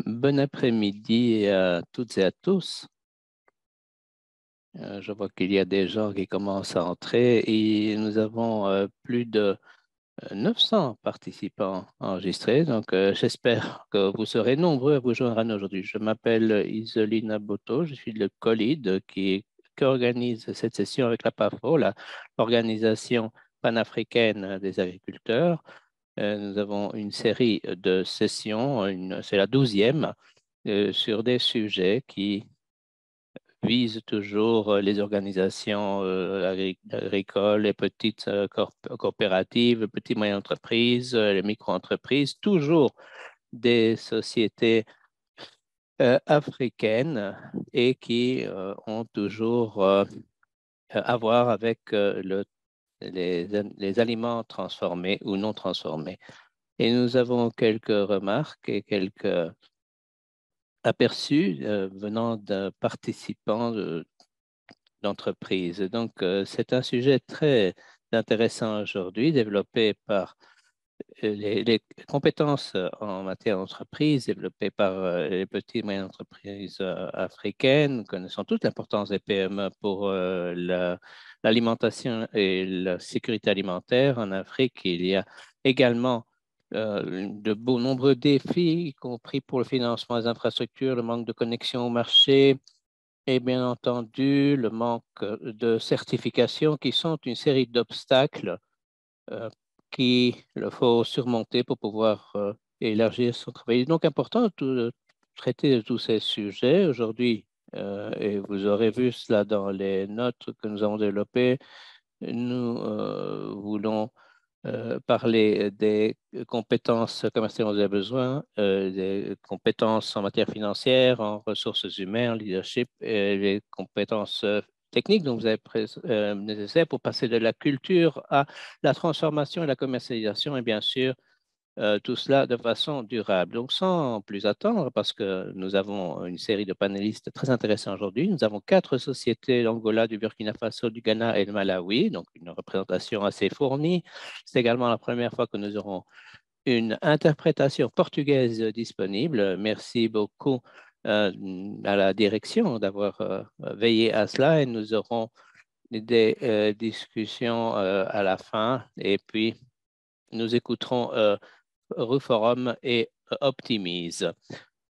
Bon après-midi à toutes et à tous. Je vois qu'il y a des gens qui commencent à entrer et nous avons plus de 900 participants enregistrés. Donc, j'espère que vous serez nombreux à vous joindre à nous aujourd'hui. Je m'appelle Isolina Boto, je suis le co-lead qui organise cette session avec la PAFO, l'Organisation panafricaine des agriculteurs. Nous avons une série de sessions, c'est la 12e, sur des sujets qui visent toujours les organisations agricoles, les petites coopératives, les petites moyennes entreprises, les micro-entreprises, toujours des sociétés africaines et qui ont toujours à voir avec les aliments transformés ou non transformés. Et nous avons quelques remarques et quelques aperçus venant de participants d'entreprise. Donc, c'est un sujet très intéressant aujourd'hui, développé par les compétences en matière d'entreprise, développées par les petites et moyennes entreprises africaines, connaissant toute l'importance des PME pour l'alimentation et la sécurité alimentaire en Afrique. Il y a également de nombreux défis, y compris pour le financement des infrastructures, le manque de connexion au marché, et bien entendu, le manque de certification qui sont une série d'obstacles euh, qu'il faut surmonter pour pouvoir élargir son travail. Il est donc important de traiter de tous ces sujets aujourd'hui, et vous aurez vu cela dans les notes que nous avons développées. Nous voulons parler des compétences commerciales dont vous avez besoin, des compétences en matière financière, en ressources humaines, en leadership, et les compétences techniques dont vous avez nécessaires pour passer de la culture à la transformation et la commercialisation, et bien sûr, tout cela de façon durable. Donc, sans plus attendre, parce que nous avons une série de panélistes très intéressants aujourd'hui, nous avons 4 sociétés d'Angola, du Burkina Faso, du Ghana et du Malawi, donc une représentation assez fournie. C'est également la première fois que nous aurons une interprétation portugaise disponible. Merci beaucoup à la direction d'avoir veillé à cela et nous aurons des discussions à la fin et puis nous écouterons Reforum et Optimise.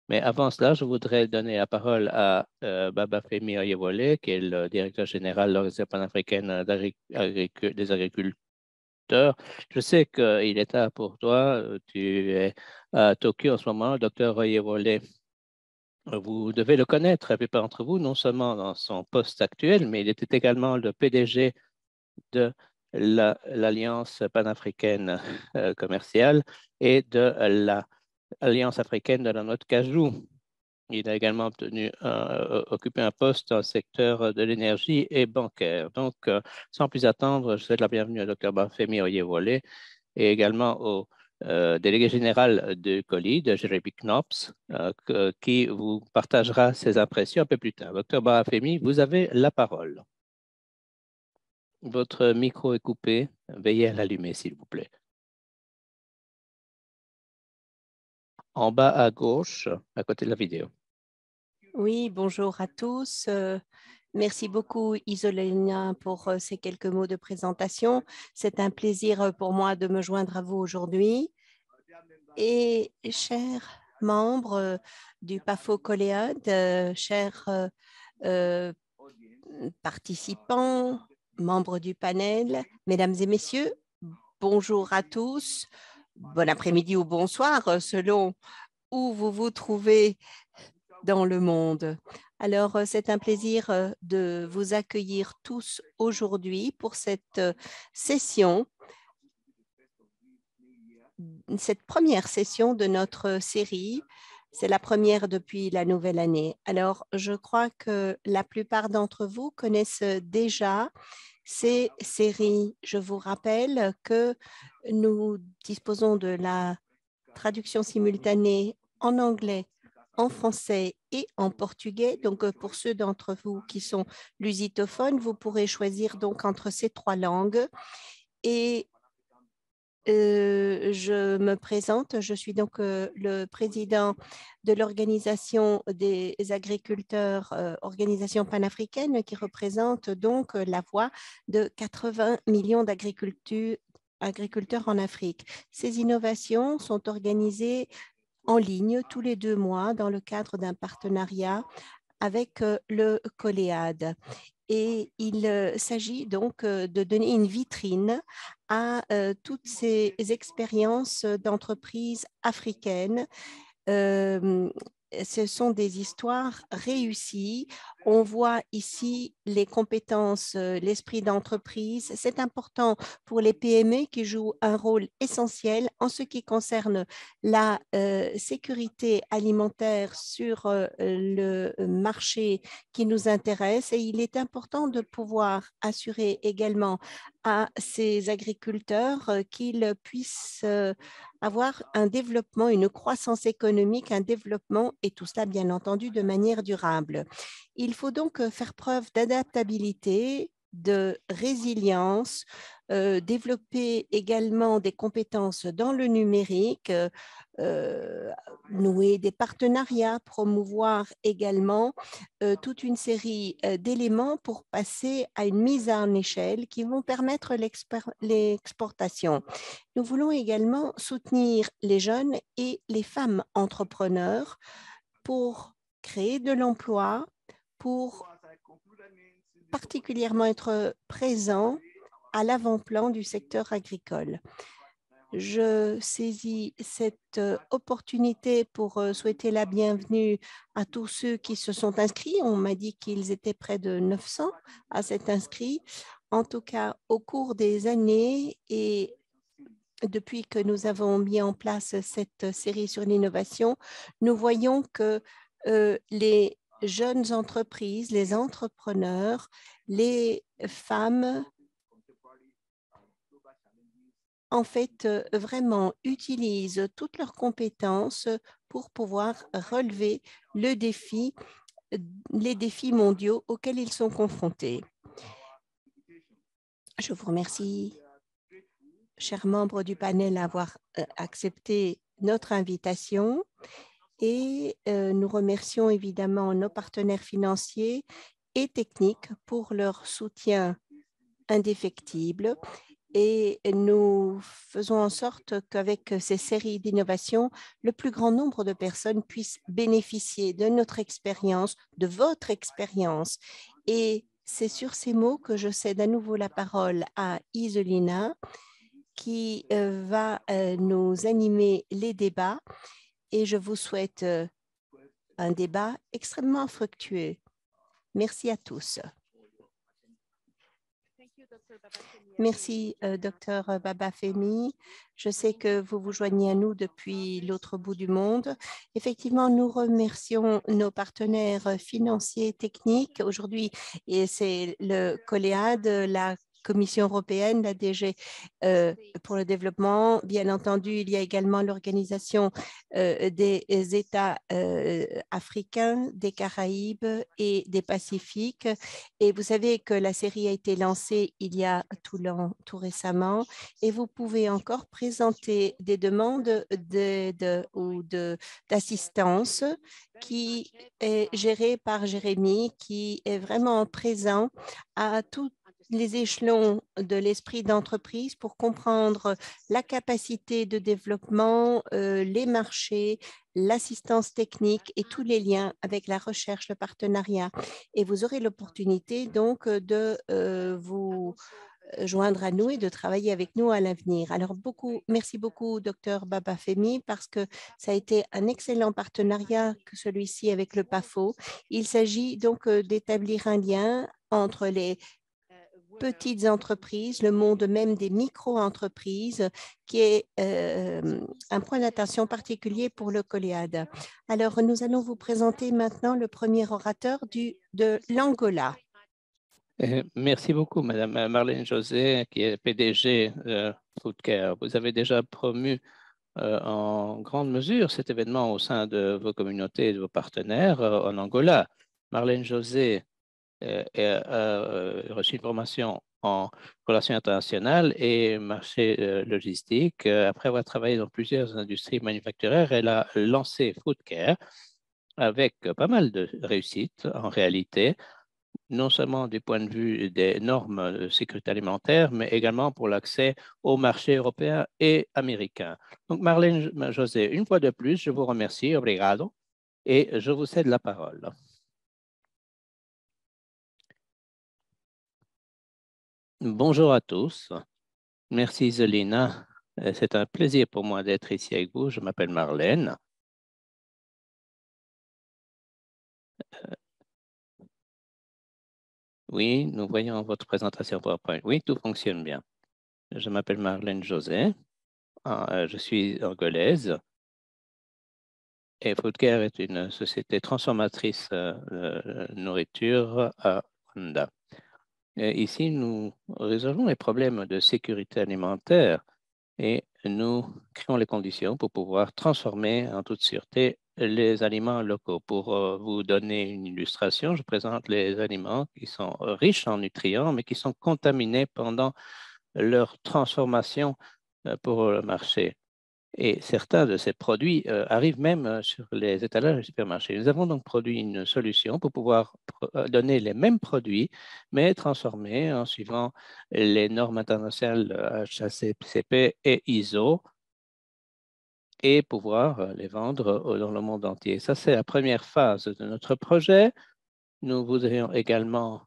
Mais avant cela, je voudrais donner la parole à Babafemi Oyewole, qui est le directeur général de l'Organisation panafricaine des agriculteurs. Je sais qu'il est tard pour toi. Tu es à Tokyo en ce moment, le docteur Oyewole. Vous devez le connaître, la plupart d'entre vous, non seulement dans son poste actuel, mais il était également le PDG de l'Alliance panafricaine commerciale et de l'Alliance africaine de la noix de cajou. Il a également occupé un poste dans le secteur de l'énergie et bancaire. Donc, sans plus attendre, je souhaite la bienvenue à Dr. Bafemi Oyewole et également au délégué général de COLID, Jérémy Knops, qui vous partagera ses impressions un peu plus tard. Dr. Bafemi, vous avez la parole. Votre micro est coupé. Veuillez à l'allumer, s'il vous plaît. En bas à gauche, à côté de la vidéo. Oui, bonjour à tous. Merci beaucoup Isolina pour ces quelques mots de présentation. C'est un plaisir pour moi de me joindre à vous aujourd'hui. Et chers membres du PAFO Coléade, chers euh, participants, membres du panel, mesdames et messieurs, bonjour à tous. Bon après-midi ou bonsoir selon où vous vous trouvez dans le monde. Alors, c'est un plaisir de vous accueillir tous aujourd'hui pour cette session, cette première session de notre série. C'est la première depuis la nouvelle année. Alors, je crois que la plupart d'entre vous connaissent déjà ces séries. Je vous rappelle que nous disposons de la traduction simultanée en anglais, en français et en portugais. Donc, pour ceux d'entre vous qui sont lusitophones, vous pourrez choisir donc entre ces 3 langues. Et Je me présente, je suis donc le président de l'Organisation des agriculteurs, organisation panafricaine qui représente donc la voix de 80 millions d'agriculteurs en Afrique. Ces innovations sont organisées en ligne tous les 2 mois dans le cadre d'un partenariat avec le Coléad. Et il s'agit donc de donner une vitrine à toutes ces expériences d'entreprises africaines. Ce sont des histoires réussies. On voit ici les compétences, l'esprit d'entreprise. C'est important pour les PME qui jouent un rôle essentiel en ce qui concerne la sécurité alimentaire sur le marché qui nous intéresse. Et il est important de pouvoir assurer également à ces agriculteurs qu'ils puissent avoir un développement, une croissance économique, un développement, et tout cela, bien entendu, de manière durable. Il faut donc faire preuve d'adaptabilité, de résilience, développer également des compétences dans le numérique, nouer des partenariats, promouvoir également toute une série d'éléments pour passer à une mise en échelle qui vont permettre l'exportation. Nous voulons également soutenir les jeunes et les femmes entrepreneurs pour créer de l'emploi, pour particulièrement être présents à l'avant-plan du secteur agricole. Je saisis cette opportunité pour souhaiter la bienvenue à tous ceux qui se sont inscrits. On m'a dit qu'ils étaient près de 900 à s'être inscrits. En tout cas, au cours des années et depuis que nous avons mis en place cette série sur l'innovation, nous voyons que les jeunes entreprises, les entrepreneurs, les femmes, en fait, vraiment utilisent toutes leurs compétences pour pouvoir relever les défis mondiaux auxquels ils sont confrontés. Je vous remercie, chers membres du panel, d'avoir accepté notre invitation et nous remercions évidemment nos partenaires financiers et techniques pour leur soutien indéfectible. Et nous faisons en sorte qu'avec ces séries d'innovations, le plus grand nombre de personnes puissent bénéficier de notre expérience, de votre expérience. Et c'est sur ces mots que je cède à nouveau la parole à Iselina, qui va nous animer les débats. Et je vous souhaite un débat extrêmement fructueux. Merci à tous. Merci, Dr Babafemi. Je sais que vous vous joignez à nous depuis l'autre bout du monde. Effectivement, nous remercions nos partenaires financiers et techniques. Aujourd'hui, c'est le Coléad, la Commission européenne, la DG pour le développement. Bien entendu, il y a également l'Organisation des États africains, des Caraïbes et des Pacifiques. Et vous savez que la série a été lancée il y a tout récemment et vous pouvez encore présenter des demandes d'aide ou d'assistance qui est gérée par Jérémy, qui est vraiment présent à tous les échelons de l'esprit d'entreprise pour comprendre la capacité de développement, les marchés, l'assistance technique et tous les liens avec la recherche, le partenariat. Et vous aurez l'opportunité donc de vous joindre à nous et de travailler avec nous à l'avenir. Alors, merci beaucoup, Dr Babafemi, parce que ça a été un excellent partenariat que celui-ci avec le PAFO. Il s'agit donc d'établir un lien entre les petites entreprises, le monde même des micro-entreprises, qui est un point d'attention particulier pour le Coléad. Alors, nous allons vous présenter maintenant le premier orateur de l'Angola. Merci beaucoup, Madame Marlène José, qui est PDG Foodcare. Vous avez déjà promu en grande mesure cet événement au sein de vos communautés et de vos partenaires en Angola. Marlène José a reçu une formation en relations internationales et marché logistique. Après avoir travaillé dans plusieurs industries manufacturières, elle a lancé Foodcare avec pas mal de réussite en réalité, non seulement du point de vue des normes de sécurité alimentaire, mais également pour l'accès au marché européen et américain. Donc, Marlène José, une fois de plus, je vous remercie, obrigado, et je vous cède la parole. Bonjour à tous. Merci, Zelina. C'est un plaisir pour moi d'être ici avec vous. Je m'appelle Marlène. Oui, nous voyons votre présentation PowerPoint. Oui, tout fonctionne bien. Je m'appelle Marlène José. Je suis angolaise et Foodcare est une société transformatrice de nourriture à Rwanda. Et ici, nous résolvons les problèmes de sécurité alimentaire et nous créons les conditions pour pouvoir transformer en toute sûreté les aliments locaux. Pour vous donner une illustration, je présente les aliments qui sont riches en nutriments, mais qui sont contaminés pendant leur transformation pour le marché. Et certains de ces produits arrivent même sur les étalages des supermarchés. Nous avons donc produit une solution pour pouvoir donner les mêmes produits, mais transformés en suivant les normes internationales HACCP et ISO et pouvoir les vendre dans le monde entier. Ça, c'est la première phase de notre projet. Nous voudrions également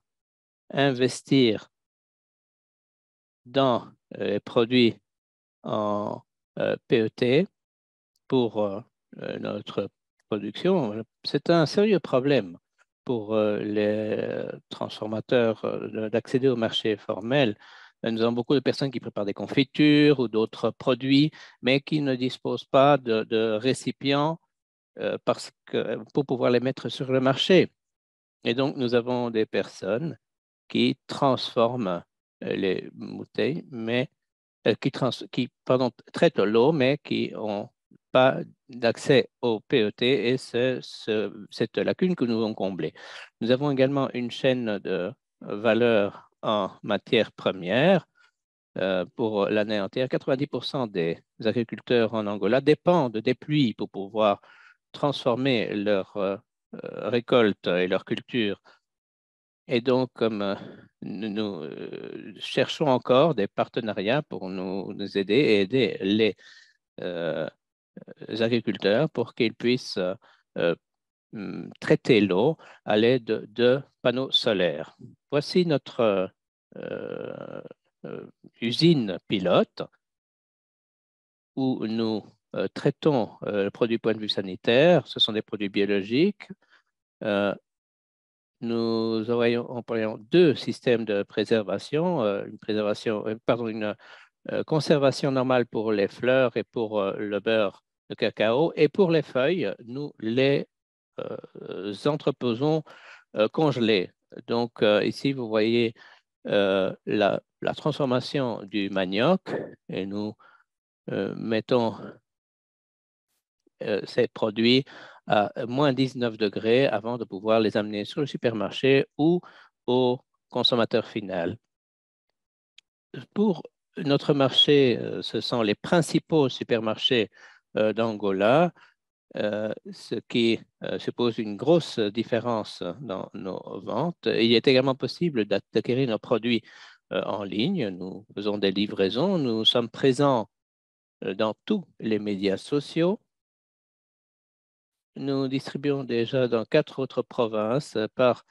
investir dans les produits en PET pour notre production. C'est un sérieux problème pour les transformateurs d'accéder au marché formel. Nous avons beaucoup de personnes qui préparent des confitures ou d'autres produits, mais qui ne disposent pas de récipients pour pouvoir les mettre sur le marché. Et donc, nous avons des personnes qui transforment les bouteilles, mais traitent l'eau, mais qui n'ont pas d'accès au PET et c'est cette lacune que nous devons combler. Nous avons également une chaîne de valeur en matières premières pour l'année entière. 90% des agriculteurs en Angola dépendent des pluies pour pouvoir transformer leurs récoltes et leurs cultures. Et donc, comme nous cherchons encore des partenariats pour nous aider et aider euh, les agriculteurs pour qu'ils puissent traiter l'eau à l'aide de panneaux solaires. Voici notre euh, usine pilote où nous traitons le produit du point de vue sanitaire. Ce sont des produits biologiques. Nous employons deux systèmes de préservation, une conservation normale pour les fleurs et pour le beurre de cacao. Et pour les feuilles, nous les entreposons congelées. Donc ici, vous voyez la transformation du manioc et nous mettons ces produits à moins 19 degrés avant de pouvoir les amener sur le supermarché ou au consommateur final. Pour notre marché, ce sont les principaux supermarchés d'Angola, ce qui suppose une grosse différence dans nos ventes. Il est également possible d'acquérir nos produits en ligne. Nous faisons des livraisons. Nous sommes présents dans tous les médias sociaux. Nous distribuons déjà dans 4 autres provinces par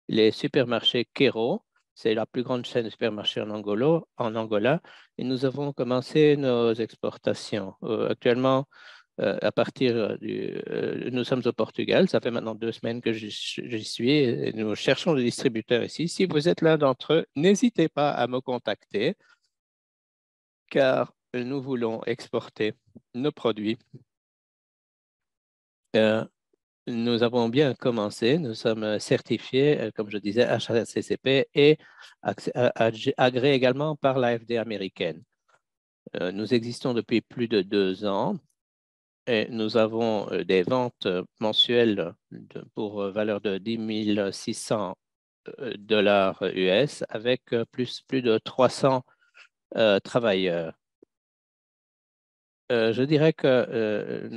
les supermarchés Kero. C'est la plus grande chaîne de supermarchés en Angola. Et nous avons commencé nos exportations. Actuellement, nous sommes au Portugal. Ça fait maintenant 2 semaines que j'y suis et nous cherchons des distributeurs ici. Si vous êtes l'un d'entre eux, n'hésitez pas à me contacter car nous voulons exporter nos produits. Nous avons bien commencé. Nous sommes certifiés, comme je disais, HACCP et agréés également par l'AFD américaine. Nous existons depuis plus de 2 ans et nous avons des ventes mensuelles pour valeur de 10 600 dollars US avec plus de 300 travailleurs. Je dirais que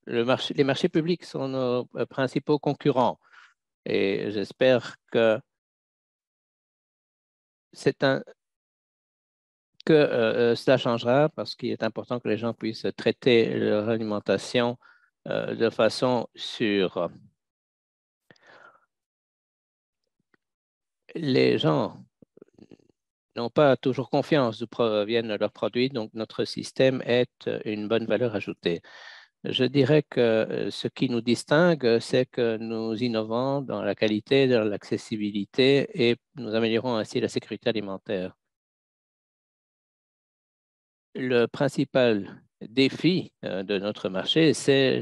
les marchés publics sont nos principaux concurrents et j'espère que cela changera parce qu'il est important que les gens puissent traiter leur alimentation de façon sûre. Les gens n'ont pas toujours confiance d'où proviennent leurs produits, donc notre système est une bonne valeur ajoutée. Je dirais que ce qui nous distingue, c'est que nous innovons dans la qualité, dans l'accessibilité et nous améliorons ainsi la sécurité alimentaire. Le principal défi de notre marché, c'est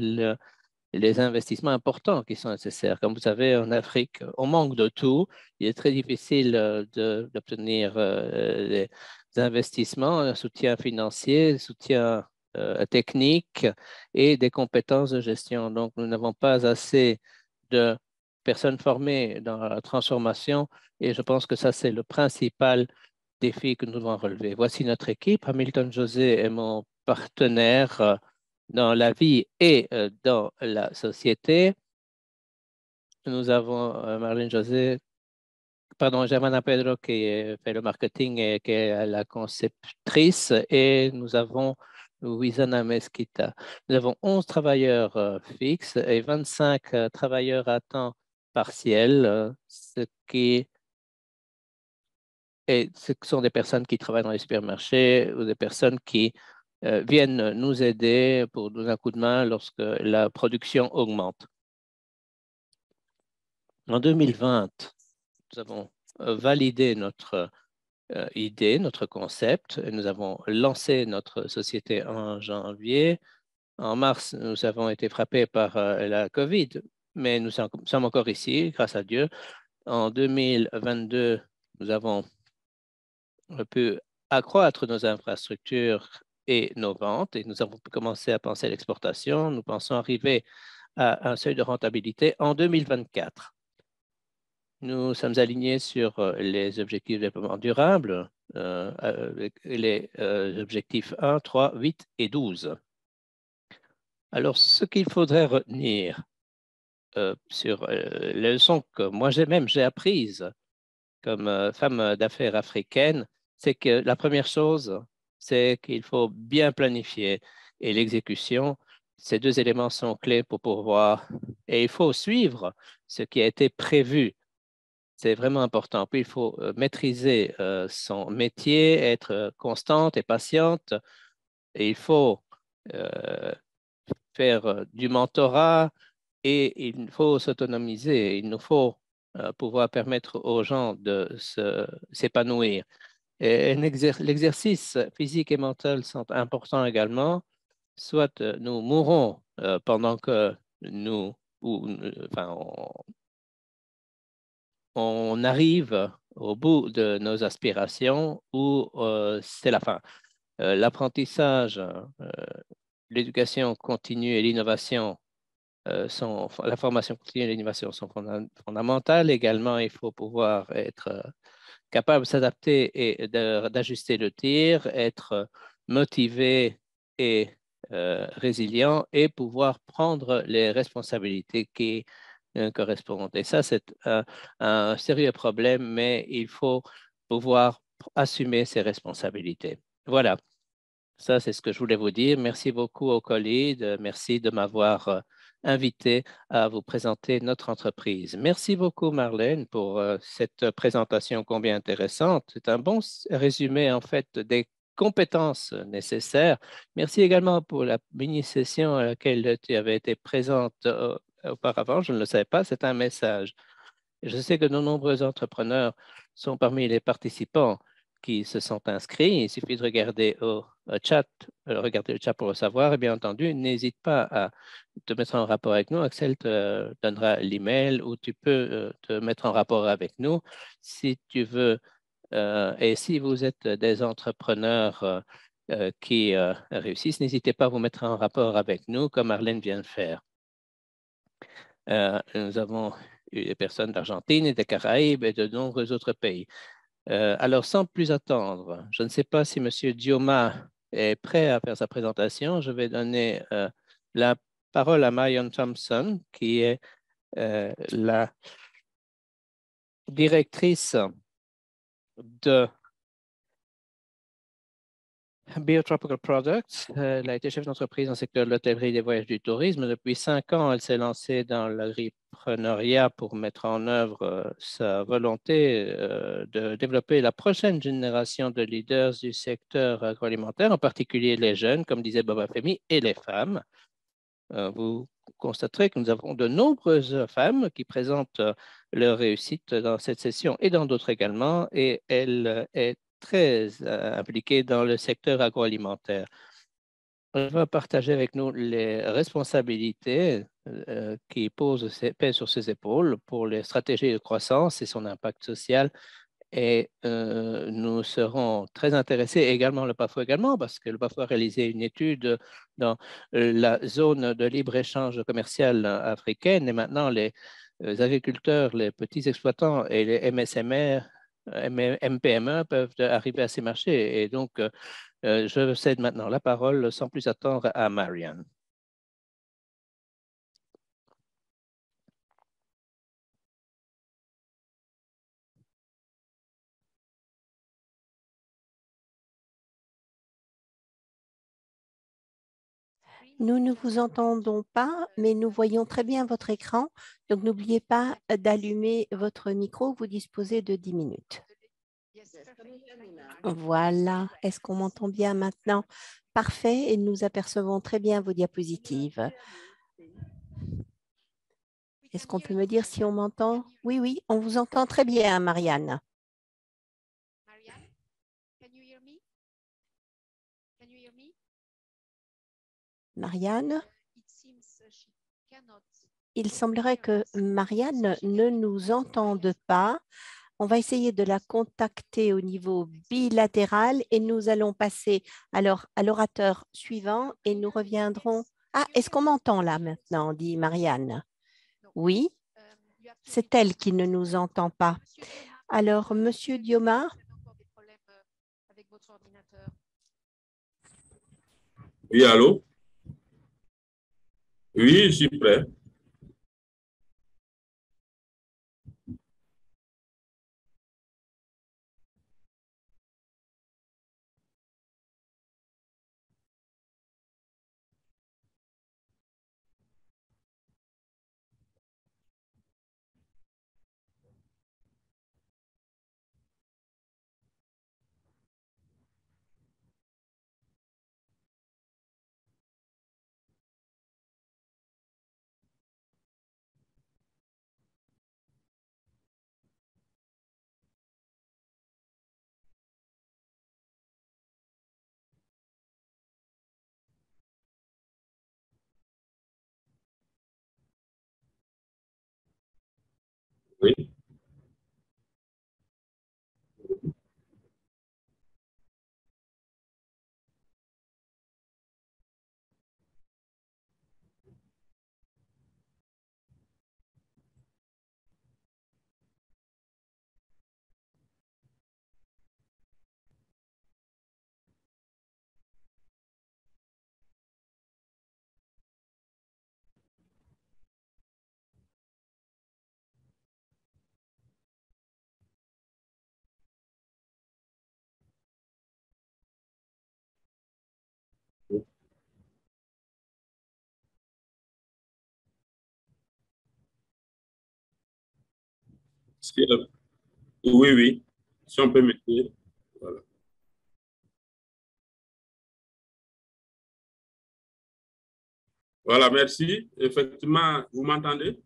les investissements importants qui sont nécessaires. Comme vous savez, en Afrique, on manque de tout. Il est très difficile d'obtenir des investissements, un soutien financier, un soutien technique et des compétences de gestion. Donc, nous n'avons pas assez de personnes formées dans la transformation et je pense que ça, c'est le principal défi que nous devons relever. Voici notre équipe. Hamilton José est mon partenaire dans la vie et dans la société. Nous avons Marlene José, pardon, Germana Pedro qui fait le marketing et qui est la conceptrice et nous avons Wisana Mesquita. Nous avons 11 travailleurs fixes et 25 travailleurs à temps partiel, ce sont des personnes qui travaillent dans les supermarchés ou des personnes qui viennent nous aider pour donner un coup de main lorsque la production augmente. En 2020, nous avons validé notre idée, notre concept. Nous avons lancé notre société en janvier. En mars, nous avons été frappés par la COVID, mais nous sommes encore ici, grâce à Dieu. En 2022, nous avons pu accroître nos infrastructures et nos ventes et nous avons commencé à penser à l'exportation. Nous pensons arriver à un seuil de rentabilité en 2024. Nous sommes alignés sur les objectifs de développement durable, avec les objectifs 1, 3, 8 et 12. Alors, ce qu'il faudrait retenir sur les leçons que moi j'ai apprises comme femme d'affaires africaine, c'est que la première chose, c'est qu'il faut bien planifier et l'exécution. Ces deux éléments sont clés pour pouvoir, et il faut suivre ce qui a été prévu. C'est vraiment important. Puis, il faut maîtriser son métier, être constante et patiente. Et il faut euh, faire du mentorat et il faut s'autonomiser. Il nous faut pouvoir permettre aux gens de s'épanouir. Et l'exercice physique et mental sont importants également. Soit nous mourrons pendant que nous, enfin, on arrive au bout de nos aspirations ou c'est la fin. L'apprentissage, l'éducation continue et l'innovation la formation continue et l'innovation sont fondamentales. Également, il faut pouvoir être capable de s'adapter et d'ajuster le tir, être motivé et résilient et pouvoir prendre les responsabilités qui correspondent. Et ça, c'est un sérieux problème, mais il faut pouvoir assumer ses responsabilités. Voilà, ça, c'est ce que je voulais vous dire. Merci beaucoup aux collègues. Merci de m'avoir invité à vous présenter notre entreprise. Merci beaucoup, Marlène, pour cette présentation combien intéressante. C'est un bon résumé, en fait, des compétences nécessaires. Merci également pour la mini-session à laquelle tu avais été présente auparavant. Je ne le savais pas, c'est un message. Je sais que de nombreux entrepreneurs sont parmi les participants qui se sont inscrits. Il suffit de regarder regarder le chat pour le savoir. Et bien entendu, n'hésite pas à te mettre en rapport avec nous. Axel te donnera l'email ou tu peux te mettre en rapport avec nous si tu veux. Et si vous êtes des entrepreneurs qui réussissent, n'hésitez pas à vous mettre en rapport avec nous, comme Arlène vient de faire. Nous avons eu des personnes d'Argentine et des Caraïbes et de nombreux autres pays. Alors, sans plus attendre, je ne sais pas si M. Dioma est prêt à faire sa présentation. Je vais donner la parole à Marion Thompson, qui est la directrice de Biotropical Products. Elle a été chef d'entreprise dans le secteur de l'hôtellerie, des voyages, du tourisme. Depuis 5 ans, elle s'est lancée dans l'agripreneuriat pour mettre en œuvre sa volonté de développer la prochaine génération de leaders du secteur agroalimentaire, en particulier les jeunes, comme disait Boba Femi, et les femmes. Vous constaterez que nous avons de nombreuses femmes qui présentent leur réussite dans cette session et dans d'autres également, et elle est très impliquée dans le secteur agroalimentaire. Elle va partager avec nous les responsabilités qui pèsent sur ses épaules pour les stratégies de croissance et son impact social. Et nous serons très intéressés, également le PAFO également, parce que le PAFO a réalisé une étude dans la zone de libre-échange commercial africaine, et maintenant les agriculteurs, les petits exploitants et les MSMR, MPME peuvent arriver à ces marchés. Et donc, je cède maintenant la parole sans plus attendre à Marianne. Nous ne vous entendons pas, mais nous voyons très bien votre écran. Donc, n'oubliez pas d'allumer votre micro. Vous disposez de 10 minutes. Voilà. Est-ce qu'on m'entend bien maintenant? Parfait. Et nous apercevons très bien vos diapositives. Est-ce qu'on peut me dire si on m'entend? Oui, oui, on vous entend très bien, Marianne. Marianne? Il semblerait que Marianne ne nous entende pas. On va essayer de la contacter au niveau bilatéral et nous allons passer alors à l'orateur suivant et nous reviendrons. Ah, est-ce qu'on m'entend là maintenant, dit Marianne? Oui, c'est elle qui ne nous entend pas. Alors, Monsieur Dioma. Oui, allô? Oui, je suis prêt. Oui. Oui, oui. Si on peut m'aider. Voilà. Voilà, merci. Effectivement, vous m'entendez?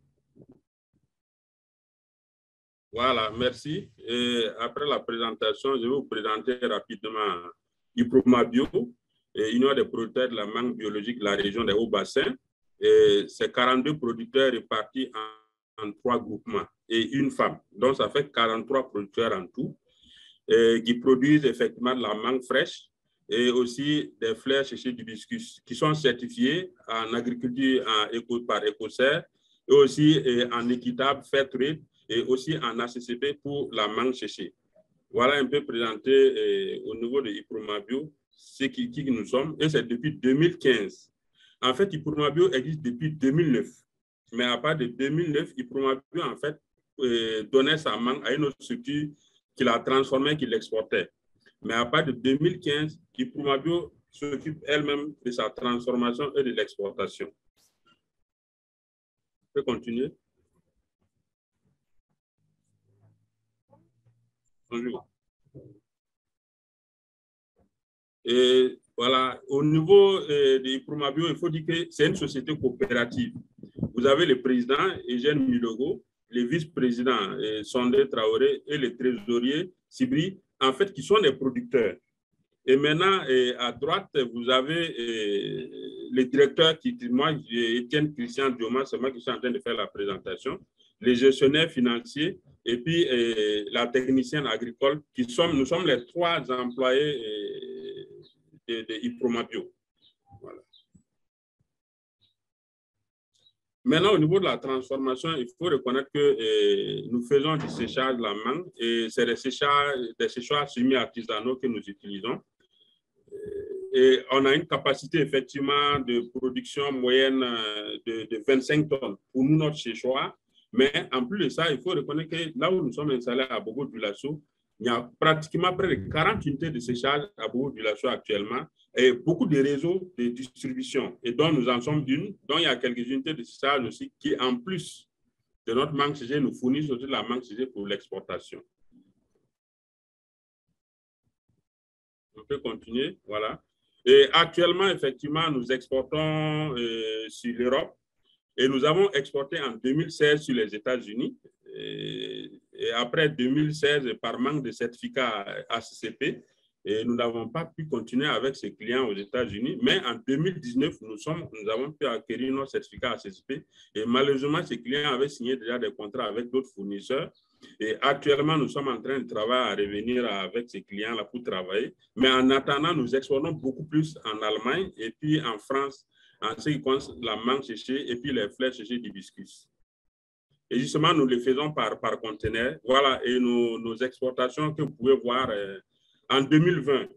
Voilà, merci. Et après la présentation, je vais vous présenter rapidement Diploma Bio, Union des producteurs de la mangue biologique de la région des Hauts-Bassins. C'est 42 producteurs répartis en 3 groupements et une femme. Donc, ça fait 43 producteurs en tout qui produisent effectivement de la mangue fraîche et aussi des fleurs séchées d'hibiscus qui sont certifiés en agriculture par Écossaire et aussi en équitable fair trade et aussi en ACCP pour la mangue séchée. Voilà un peu présenté au niveau de Ipromabio, ce qui nous sommes, et c'est depuis 2015. En fait, Ipromabio existe depuis 2009, mais à part de 2009, Ipromabio, en fait, donnait sa mangue à une autre structure qui la transformait, qui l'exportait. Mais à part de 2015, Ipromabio s'occupe elle-même de sa transformation et de l'exportation. Je peux continuer? Bonjour. Et voilà, au niveau de Ipromabio, il faut dire que c'est une société coopérative. Vous avez le président, Eugène Milogo, les vice-présidents, Sondé Traoré, et les trésoriers, Sibri, en fait, qui sont des producteurs. Et maintenant, à droite, vous avez le directeur, moi, Étienne Christian Dioma, c'est moi qui suis en train de faire la présentation, les gestionnaires financiers, et puis la technicienne agricole, nous sommes les 3 employés de Ipromabio. Voilà. Maintenant, au niveau de la transformation, il faut reconnaître que nous faisons du séchage de la mangue, et c'est des séchages semi-artisanaux que nous utilisons. Et on a une capacité effectivement de production moyenne de 25 tonnes pour nous, notre séchoir. Mais en plus de ça, il faut reconnaître que là où nous sommes installés à Bobo-Dioulasso, il y a pratiquement près de 40 unités de séchage à Bobo-Dioulasso actuellement et beaucoup de réseaux de distribution, et dont nous en sommes d'une, dont il y a quelques unités de séchage aussi qui, en plus de notre mangue séchée, nous fournissent aussi la mangue séchée pour l'exportation. On peut continuer, voilà. Et actuellement, effectivement, nous exportons sur l'Europe, et nous avons exporté en 2016 sur les États-Unis. Et après 2016, par manque de certificat ACCP, et nous n'avons pas pu continuer avec ces clients aux États-Unis. Mais en 2019, nous avons pu acquérir nos certificats ACCP. Et malheureusement, ces clients avaient signé déjà des contrats avec d'autres fournisseurs. Et actuellement, nous sommes en train de travailler à revenir avec ces clients-là pour travailler. Mais en attendant, nous exportons beaucoup plus en Allemagne et puis en France, en ce qui concerne la mangue séchée et puis les flèches séchées d'hibiscus. Et justement, nous les faisons par conteneur. Voilà, et nos exportations que vous pouvez voir en 2020,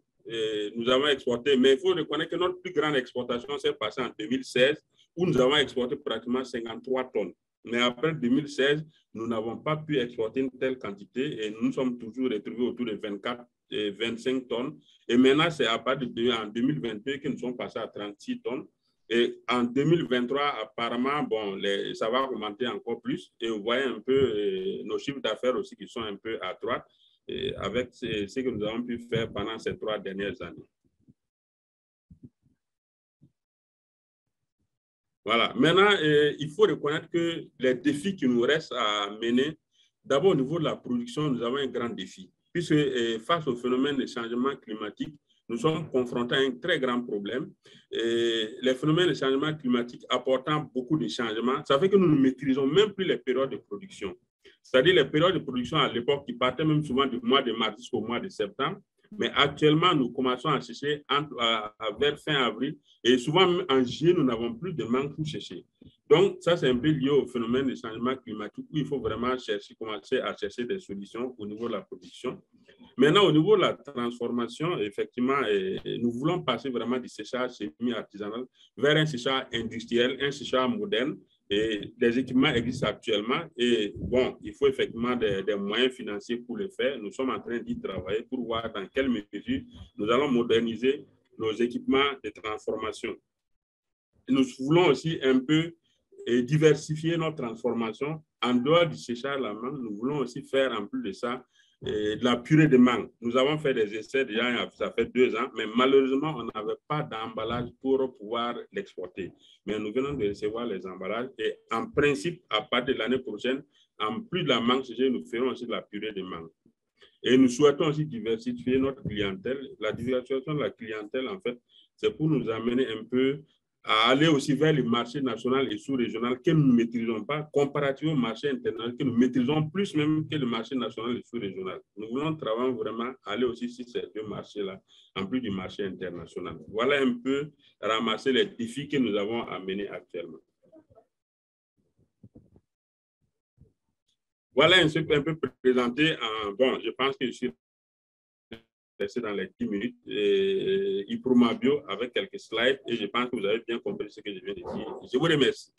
nous avons exporté, mais il faut reconnaître que notre plus grande exportation s'est passée en 2016, où nous avons exporté pratiquement 53 tonnes. Mais après 2016, nous n'avons pas pu exporter une telle quantité et nous sommes toujours retrouvés autour de 24 et 25 tonnes. Et maintenant, c'est à partir en 2022 que nous sommes passés à 36 tonnes. Et en 2023, apparemment, bon, ça va augmenter encore plus. Et vous voyez un peu nos chiffres d'affaires aussi qui sont un peu à droite avec ce que nous avons pu faire pendant ces 3 dernières années. Voilà. Maintenant, il faut reconnaître que les défis qui nous restent à mener, d'abord au niveau de la production, nous avons un grand défi. Puisque face au phénomène de changement climatique, nous sommes confrontés à un très grand problème. Et les phénomènes de changement climatique apportant beaucoup de changements, ça fait que nous ne maîtrisons même plus les périodes de production. C'est-à-dire les périodes de production à l'époque qui partaient même souvent du mois de mars jusqu'au mois de septembre. Mais actuellement, nous commençons à sécher vers fin avril. Et souvent, en juillet, nous n'avons plus de mangue pour sécher. Donc, ça, c'est un peu lié au phénomène de changement climatique où il faut vraiment commencer à chercher des solutions au niveau de la production. Maintenant, au niveau de la transformation, effectivement, nous voulons passer vraiment du séchage semi-artisanal vers un séchage industriel, un séchage moderne. Et des équipements existent actuellement et bon, il faut effectivement des moyens financiers pour le faire. Nous sommes en train d'y travailler pour voir dans quelle mesure nous allons moderniser nos équipements de transformation. Nous voulons aussi un peu diversifier notre transformation. En dehors du séchage à la mangue, nous voulons aussi faire en plus de ça de la purée de mangue. Nous avons fait des essais déjà, ça fait 2 ans, mais malheureusement, on n'avait pas d'emballage pour pouvoir l'exporter. Mais nous venons de recevoir les emballages et en principe, à partir de l'année prochaine, en plus de la mangue séchée, nous ferons aussi de la purée de mangue. Et nous souhaitons aussi diversifier notre clientèle. La diversification de la clientèle, en fait, c'est pour nous amener un peu à aller aussi vers les marchés nationaux et sous-régionaux que nous ne maîtrisons pas, comparativement au marché international, que nous maîtrisons plus même que le marché national et sous-régional. Nous voulons travailler vraiment aller aussi sur ces 2 marchés-là, en plus du marché international. Voilà un peu ramasser les défis que nous avons à mener actuellement. Voilà un peu présenté. Bon, je pense que je suis resté dans les 10 minutes. Ipromabio avec quelques slides et je pense que vous avez bien compris ce que je viens de dire. Je vous remercie.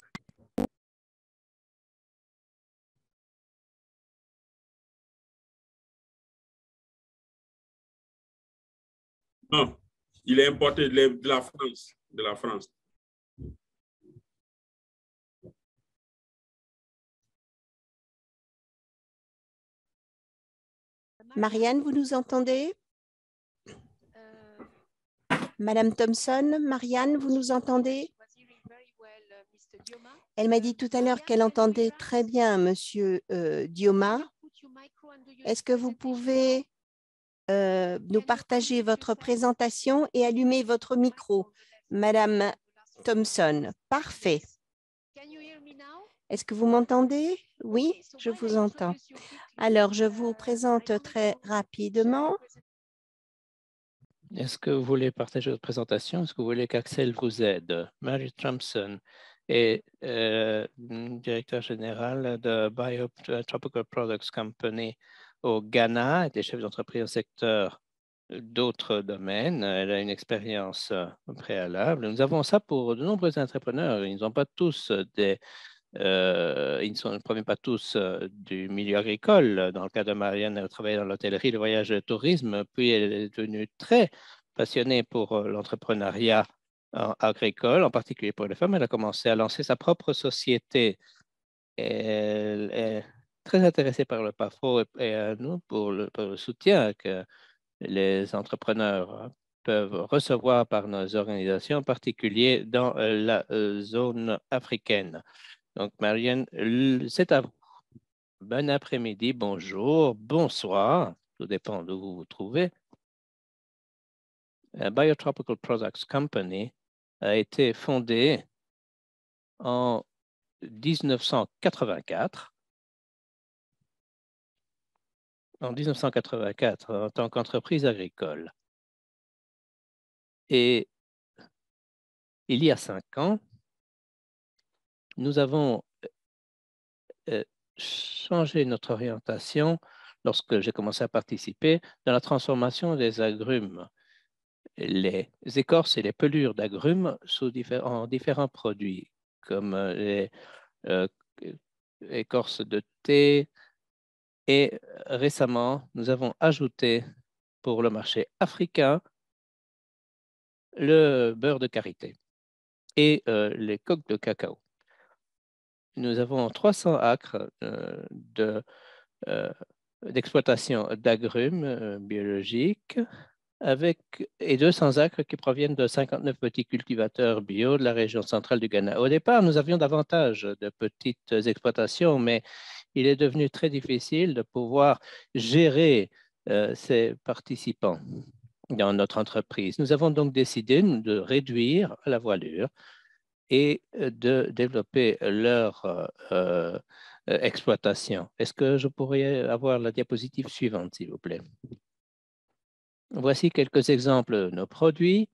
Non, il est importé de la France. De la France. Marianne, vous nous entendez? Madame Thompson, Marianne, vous nous entendez? Elle m'a dit tout à l'heure qu'elle entendait très bien Monsieur Dioma. Est-ce que vous pouvez nous partager votre présentation et allumer votre micro, Madame Thompson? Parfait. Est-ce que vous m'entendez? Oui, je vous entends. Alors, je vous présente très rapidement. Est-ce que vous voulez partager votre présentation? Est-ce que vous voulez qu'Axel vous aide? Mary Thompson est directeur général de Biotropical Products Company au Ghana. Elle était chef d'entreprise au secteur d'autres domaines. Elle a une expérience préalable. Nous avons ça pour de nombreux entrepreneurs. Ils n'ont pas tous des... ils ne sont pas tous du milieu agricole. Dans le cas de Marianne, elle travaillait dans l'hôtellerie, le voyage et le tourisme, puis elle est devenue très passionnée pour l'entrepreneuriat agricole, en particulier pour les femmes. Elle a commencé à lancer sa propre société. Elle est très intéressée par le PAFO et à nous pour le soutien que les entrepreneurs peuvent recevoir par nos organisations, en particulier dans la zone africaine. Donc, Marianne, c'est à vous. Bon après-midi, bonjour, bonsoir, tout dépend d'où vous vous trouvez. Biotropical Products Company a été fondée en 1984. En 1984, en tant qu'entreprise agricole. Et il y a 5 ans, nous avons changé notre orientation lorsque j'ai commencé à participer dans la transformation des agrumes, les écorces et les pelures d'agrumes en différents produits, comme les écorces de thé. Et récemment, nous avons ajouté pour le marché africain le beurre de karité et les coques de cacao. Nous avons 300 acres d'exploitation d'agrumes biologiques et 200 acres qui proviennent de 59 petits cultivateurs bio de la région centrale du Ghana. Au départ, nous avions davantage de petites exploitations, mais il est devenu très difficile de pouvoir gérer ces participants dans notre entreprise. Nous avons donc décidé de réduire la voilure et de développer leur exploitation. Est-ce que je pourrais avoir la diapositive suivante, s'il vous plaît? Voici quelques exemples de nos produits.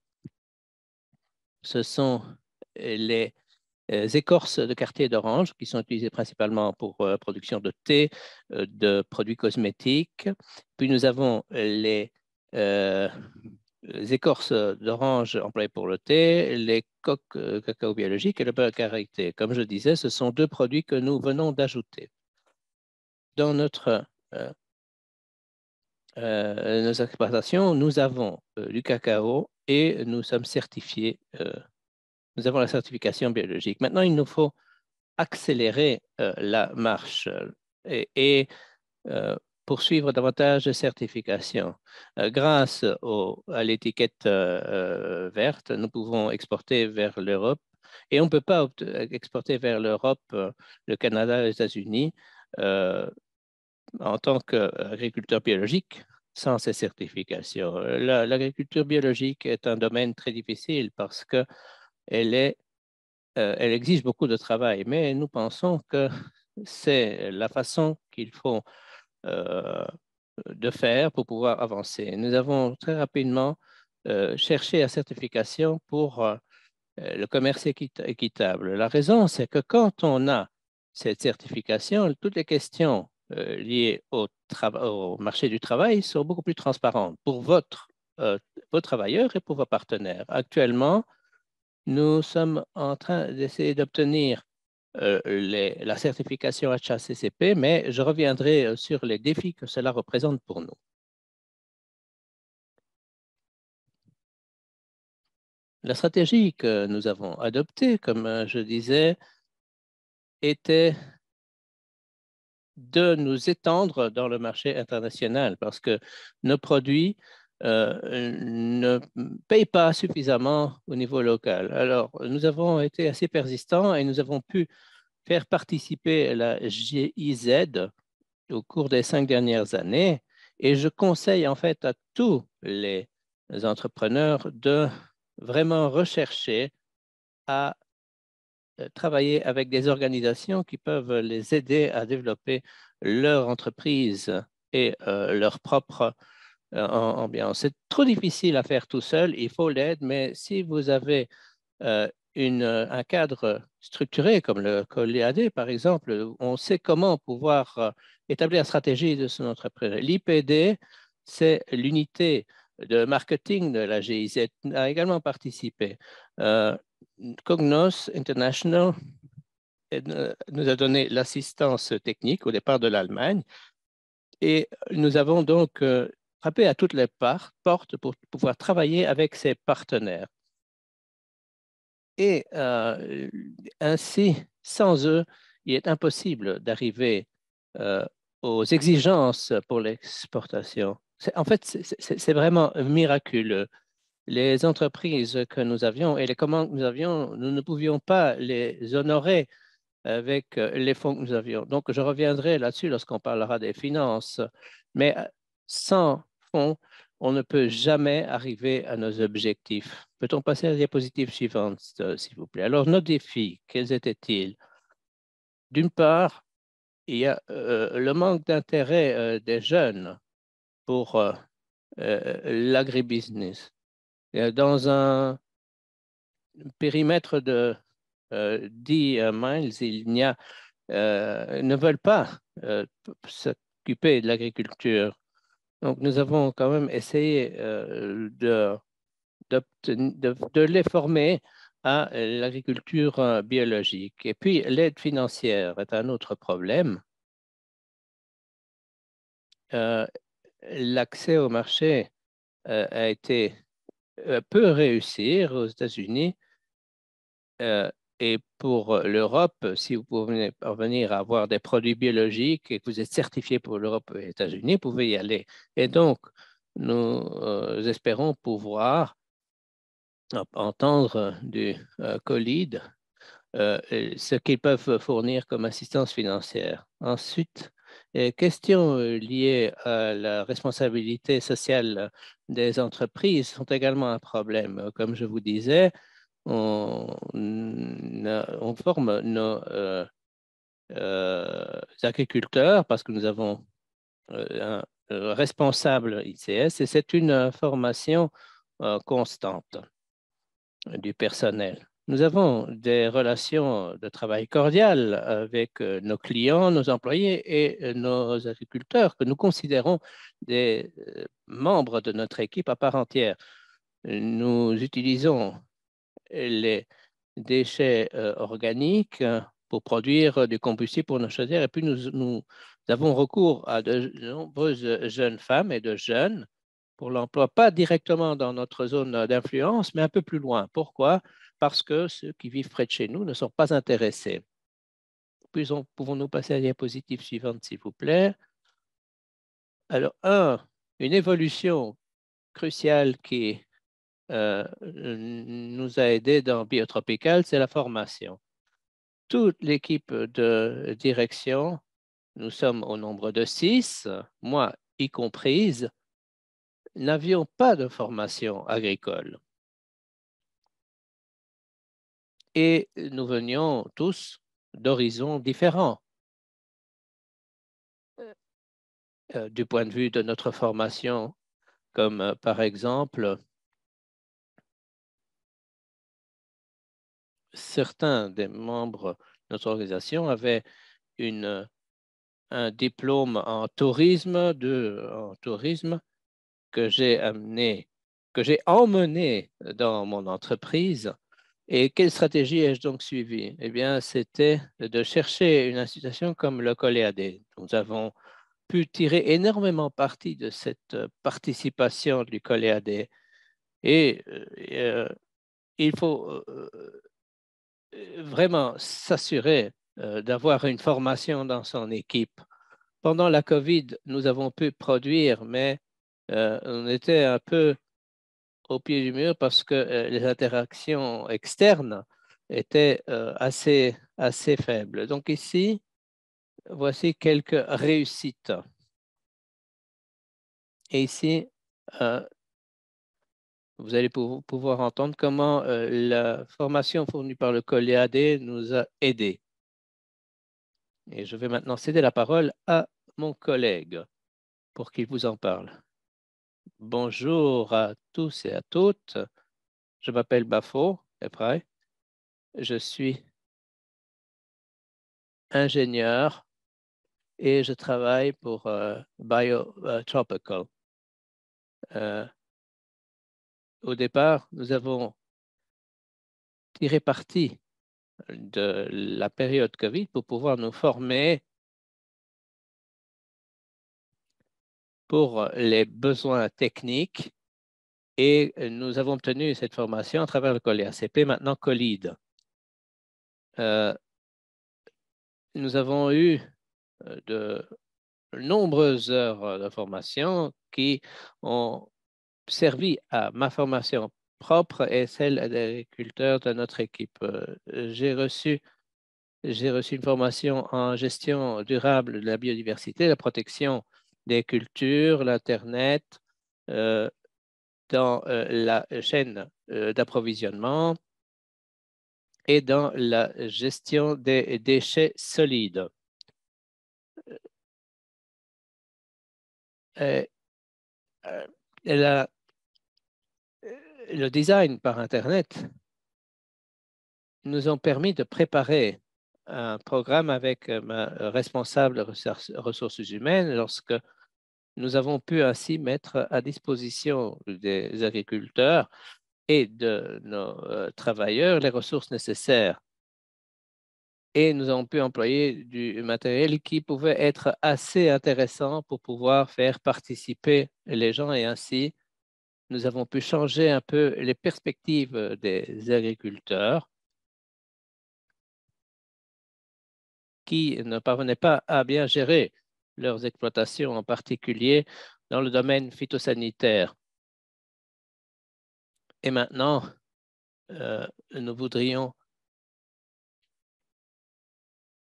Ce sont les écorces de quartier d'orange qui sont utilisées principalement pour la production de thé, de produits cosmétiques. Puis nous avons les écorces d'orange employées pour le thé, les coques cacao biologiques et le beurre de karité. Comme je disais, ce sont 2 produits que nous venons d'ajouter. Dans nos exploitations, nous avons du cacao et nous sommes certifiés. Nous avons la certification biologique. Maintenant, il nous faut accélérer la marche et poursuivre davantage de certifications. Grâce à l'étiquette verte, nous pouvons exporter vers l'Europe et on ne peut pas exporter vers l'Europe, le Canada, les États-Unis en tant qu'agriculteur biologique sans ces certifications. L'agriculture biologique est un domaine très difficile parce qu'elle elle exige beaucoup de travail, mais nous pensons que c'est la façon qu'il faut de faire pour pouvoir avancer. Nous avons très rapidement cherché la certification pour le commerce équitable. La raison, c'est que quand on a cette certification, toutes les questions liées au marché du travail sont beaucoup plus transparentes pour vos travailleurs et pour vos partenaires. Actuellement, nous sommes en train d'essayer d'obtenir la certification HACCP, mais je reviendrai sur les défis que cela représente pour nous. La stratégie que nous avons adoptée, comme je disais, était de nous étendre dans le marché international parce que nos produits ne payent pas suffisamment au niveau local. Alors, nous avons été assez persistants et nous avons pu faire participer la GIZ au cours des 5 dernières années. Et je conseille en fait à tous les entrepreneurs de vraiment rechercher à travailler avec des organisations qui peuvent les aider à développer leur entreprise et leur propre ambiance. C'est trop difficile à faire tout seul, il faut l'aide, mais si vous avez un cadre structuré comme le COLIAD, par exemple, on sait comment pouvoir établir la stratégie de son entreprise. L'IPD, c'est l'unité de marketing de la GIZ, a également participé. Cognos International nous a donné l'assistance technique au départ de l'Allemagne et nous avons donc frappé à toutes les portes pour pouvoir travailler avec ces partenaires. Et ainsi, sans eux, il est impossible d'arriver aux exigences pour l'exportation. En fait, c'est vraiment miraculeux. Les entreprises que nous avions et les commandes que nous avions, nous ne pouvions pas les honorer avec les fonds que nous avions. Donc, je reviendrai là-dessus lorsqu'on parlera des finances. Mais sans fonds, on ne peut jamais arriver à nos objectifs. Peut-on passer à la diapositive suivante, s'il vous plaît? Alors, nos défis, quels étaient-ils? D'une part, il y a le manque d'intérêt des jeunes pour l'agribusiness. Dans un périmètre de 10 miles, il n'y a ne veulent pas s'occuper de l'agriculture. Donc, nous avons quand même essayé de les former à l'agriculture biologique. Et puis, l'aide financière est un autre problème. L'accès au marché a été peu réussir aux États-Unis. Et pour l'Europe, si vous pouvez parvenir à avoir des produits biologiques et que vous êtes certifié pour l'Europe et les États-Unis, vous pouvez y aller. Et donc, nous espérons pouvoir entendre du COLID ce qu'ils peuvent fournir comme assistance financière. Ensuite, les questions liées à la responsabilité sociale des entreprises sont également un problème. Comme je vous disais, on forme nos agriculteurs parce que nous avons un responsable ICS et c'est une formation constante du personnel. Nous avons des relations de travail cordiales avec nos clients, nos employés et nos agriculteurs que nous considérons des membres de notre équipe à part entière. Nous utilisons les déchets organiques pour produire du combustible pour nos chaudières. Et puis, nous avons recours à de nombreuses jeunes femmes et de jeunes pour l'emploi, pas directement dans notre zone d'influence, mais un peu plus loin. Pourquoi? Parce que ceux qui vivent près de chez nous ne sont pas intéressés. Puis, pouvons-nous passer à la diapositive suivante, s'il vous plaît? Alors, une évolution cruciale qui nous a aidés dans Biotropical, c'est la formation. Toute l'équipe de direction, nous sommes au nombre de 6, moi y comprise, n'avions pas de formation agricole. Et nous venions tous d'horizons différents. Du point de vue de notre formation, comme par exemple, certains des membres de notre organisation avaient une un diplôme en tourisme, que j'ai emmené dans mon entreprise. Et quelle stratégie ai-je donc suivie? Eh bien, c'était de chercher une institution comme le COLEAD. Nous avons pu tirer énormément parti de cette participation du COLEAD. Et il faut vraiment s'assurer d'avoir une formation dans son équipe. Pendant la COVID, nous avons pu produire, mais on était un peu au pied du mur parce que les interactions externes étaient assez faibles. Donc ici, voici quelques réussites. Et ici, vous allez pouvoir entendre comment la formation fournie par le COLEAD nous a aidés. Et je vais maintenant céder la parole à mon collègue pour qu'il vous en parle. Bonjour à tous et à toutes. Je m'appelle Bafo Efraï. Je suis ingénieur et je travaille pour Biotropical. Au départ, nous avons tiré parti de la période COVID pour pouvoir nous former pour les besoins techniques et nous avons obtenu cette formation à travers le COLEACP, maintenant COLID. Nous avons eu de nombreuses heures de formation qui ont servi à ma formation propre et celle des agriculteurs de notre équipe. J'ai reçu une formation en gestion durable de la biodiversité, la protection des cultures, l'Internet, dans la chaîne d'approvisionnement et dans la gestion des déchets solides. Le design par Internet nous ont permis de préparer un programme avec ma responsable ressources humaines lorsque nous avons pu ainsi mettre à disposition des agriculteurs et de nos travailleurs les ressources nécessaires. Et nous avons pu employer du matériel qui pouvait être assez intéressant pour pouvoir faire participer les gens et ainsi nous avons pu changer un peu les perspectives des agriculteurs qui ne parvenaient pas à bien gérer leurs exploitations, en particulier dans le domaine phytosanitaire. Et maintenant,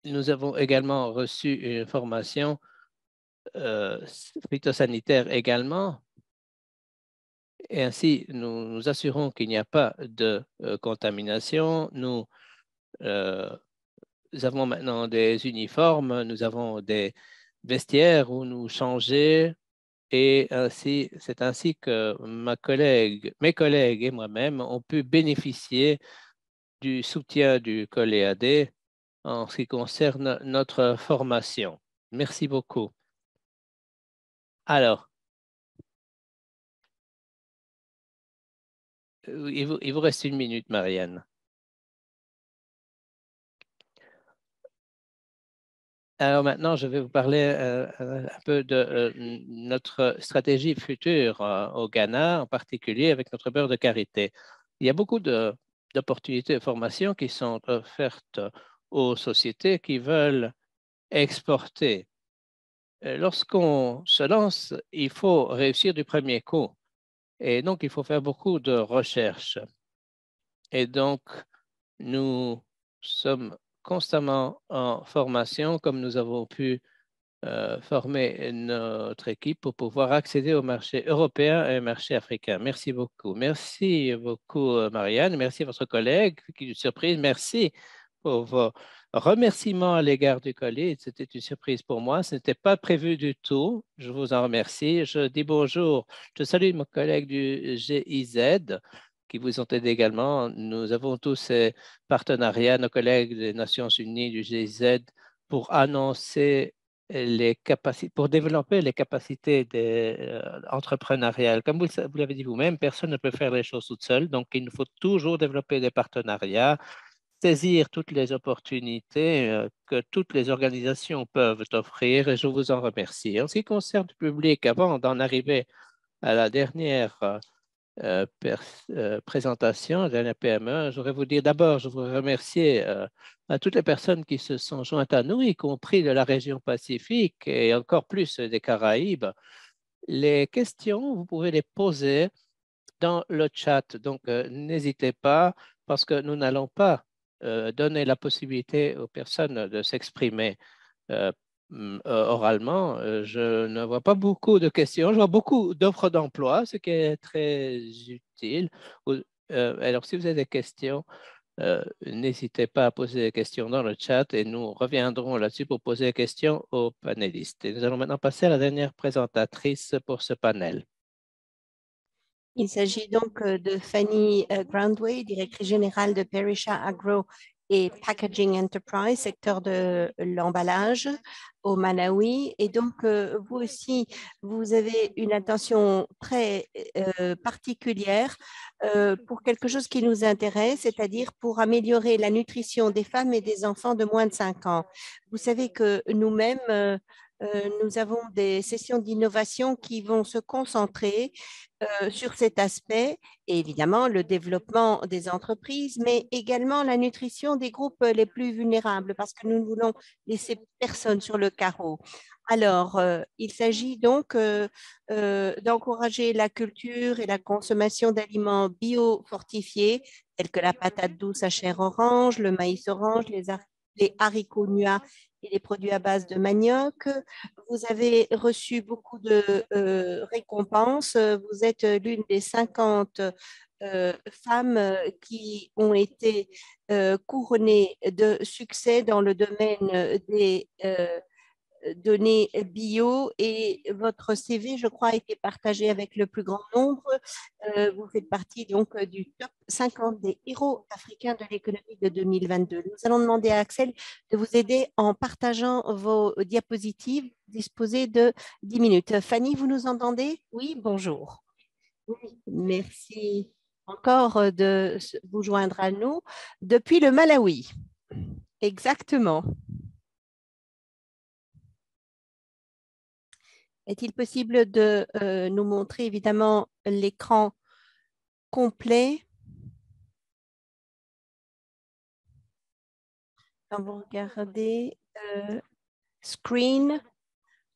nous avons également reçu une formation phytosanitaire également, et ainsi nous nous assurons qu'il n'y a pas de contamination. Nous avons maintenant des uniformes, nous avons des vestiaires où nous changer et ainsi, c'est ainsi que mes collègues et moi-même ont pu bénéficier du soutien du COLEAD en ce qui concerne notre formation. Merci beaucoup. Alors, il vous reste 1 minute, Marianne. Alors maintenant, je vais vous parler un peu de notre stratégie future au Ghana, en particulier avec notre beurre de karité. Il y a beaucoup d'opportunités de formation qui sont offertes aux sociétés qui veulent exporter. Lorsqu'on se lance, il faut réussir du premier coup. Et donc, il faut faire beaucoup de recherches. Et donc, nous sommes constamment en formation, comme nous avons pu former notre équipe pour pouvoir accéder au marché européen et au marché africain. Merci beaucoup. Merci beaucoup, Marianne. Merci à votre collègue. Qui est une surprise. Merci pour vos remerciements à l'égard du collègue. C'était une surprise pour moi. Ce n'était pas prévu du tout. Je vous en remercie. Je dis bonjour. Je salue mon collègue du GIZ qui vous ont aidé également. Nous avons tous ces partenariats, nos collègues des Nations Unies du GIZ, pour annoncer pour développer les capacités entrepreneuriales. Comme vous l'avez dit vous-même, personne ne peut faire les choses toute seule, donc il nous faut toujours développer des partenariats, saisir toutes les opportunités que toutes les organisations peuvent offrir, et je vous en remercie. En ce qui concerne le public, avant d'en arriver à la dernière présentation de la PME, je voudrais vous dire d'abord, je voudrais remercier à toutes les personnes qui se sont jointes à nous, y compris de la région Pacifique et encore plus des Caraïbes. Les questions, vous pouvez les poser dans le chat, donc n'hésitez pas parce que nous n'allons pas donner la possibilité aux personnes de s'exprimer oralement. Je ne vois pas beaucoup de questions, je vois beaucoup d'offres d'emploi, ce qui est très utile. Alors, si vous avez des questions, n'hésitez pas à poser des questions dans le chat et nous reviendrons là-dessus pour poser des questions aux panélistes. Et nous allons maintenant passer à la dernière présentatrice pour ce panel. Il s'agit donc de Fanny Groundway, directrice générale de Perisha Agro et Packaging Enterprise, secteur de l'emballage au Malawi. Et donc, vous aussi, vous avez une attention très particulière pour quelque chose qui nous intéresse, c'est-à-dire pour améliorer la nutrition des femmes et des enfants de moins de 5 ans. Vous savez que nous-mêmes, nous avons des sessions d'innovation qui vont se concentrer sur cet aspect, et évidemment le développement des entreprises, mais également la nutrition des groupes les plus vulnérables, parce que nous ne voulons laisser personne sur le carreau. Alors, il s'agit donc d'encourager la culture et la consommation d'aliments bio-fortifiés, tels que la patate douce à chair orange, le maïs orange, les haricots nuas et les produits à base de manioc. Vous avez reçu beaucoup de récompenses. Vous êtes l'une des 50 femmes qui ont été couronnées de succès dans le domaine des données bio, et votre CV, je crois, a été partagé avec le plus grand nombre. Vous faites partie donc du top 50 des héros africains de l'économie de 2022. Nous allons demander à Axel de vous aider en partageant vos diapositives. Disposez de 10 minutes. Fanny, vous nous entendez? Oui, bonjour. Oui, merci encore de vous joindre à nous depuis le Malawi. Exactement. Est-il possible de nous montrer évidemment l'écran complet? Quand vous regardez screen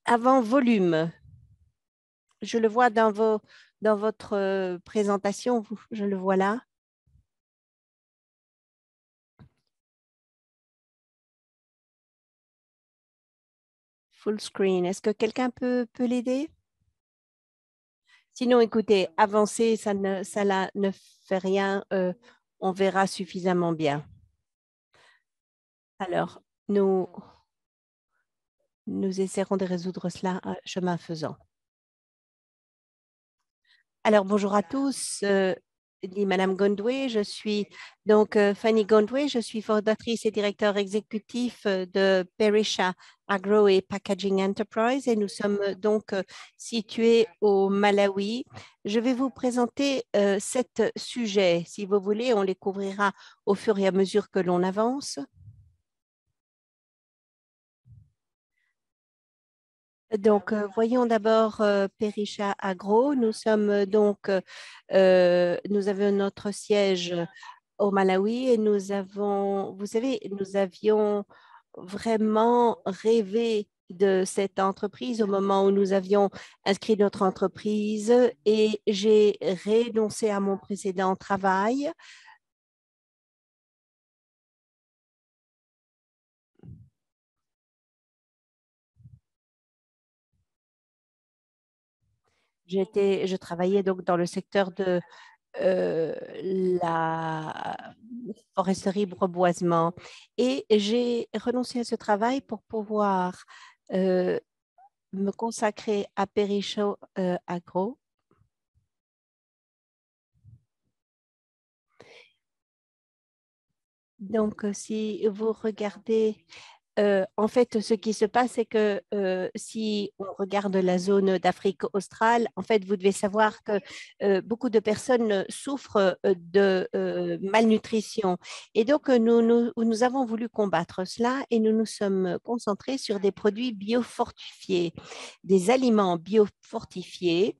avant volume, je le vois dans votre présentation, je le vois là. Full screen. Est-ce que quelqu'un peut l'aider? Sinon, écoutez, avancer, ça ne fait rien. On verra suffisamment bien. Alors, nous essaierons de résoudre cela chemin faisant. Alors, bonjour à tous. Dit Madame Gondway, je suis donc Fanny Gondway, je suis fondatrice et directeur exécutif de Perisha Agro et Packaging Enterprise, et nous sommes donc situés au Malawi. Je vais vous présenter 7 sujets. Si vous voulez, on les couvrira au fur et à mesure que l'on avance. Donc, voyons d'abord Perisha Agro. Nous sommes donc, nous avons notre siège au Malawi, et nous avons, vous savez, nous avions vraiment rêvé de cette entreprise au moment où nous avions inscrit notre entreprise, et j'ai renoncé à mon précédent travail. Je travaillais donc dans le secteur de la foresterie-reboisement, et j'ai renoncé à ce travail pour pouvoir me consacrer à Perisha Agro. Donc, si vous regardez En fait, ce qui se passe, c'est que si on regarde la zone d'Afrique australe, en fait, vous devez savoir que beaucoup de personnes souffrent de malnutrition. Et donc, nous avons voulu combattre cela et nous nous sommes concentrés sur des produits biofortifiés, des aliments biofortifiés.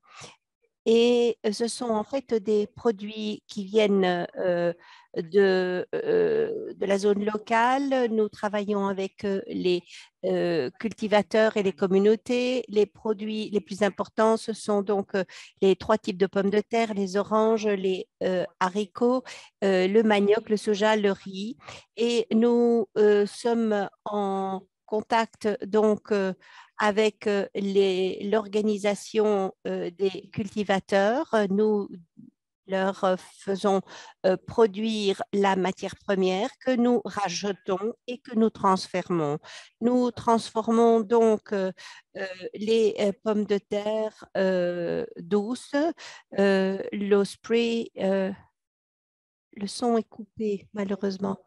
Et ce sont en fait des produits qui viennent de la zone locale. Nous travaillons avec les cultivateurs et les communautés. Les produits les plus importants, ce sont donc les 3 types de pommes de terre, les oranges, les haricots, le manioc, le soja, le riz. Et nous sommes en contact donc avec l'organisation des cultivateurs. Nous leur faisons produire la matière première que nous rajoutons et que nous transformons. Nous transformons donc les pommes de terre douces, l'osprey. Le son est coupé, malheureusement.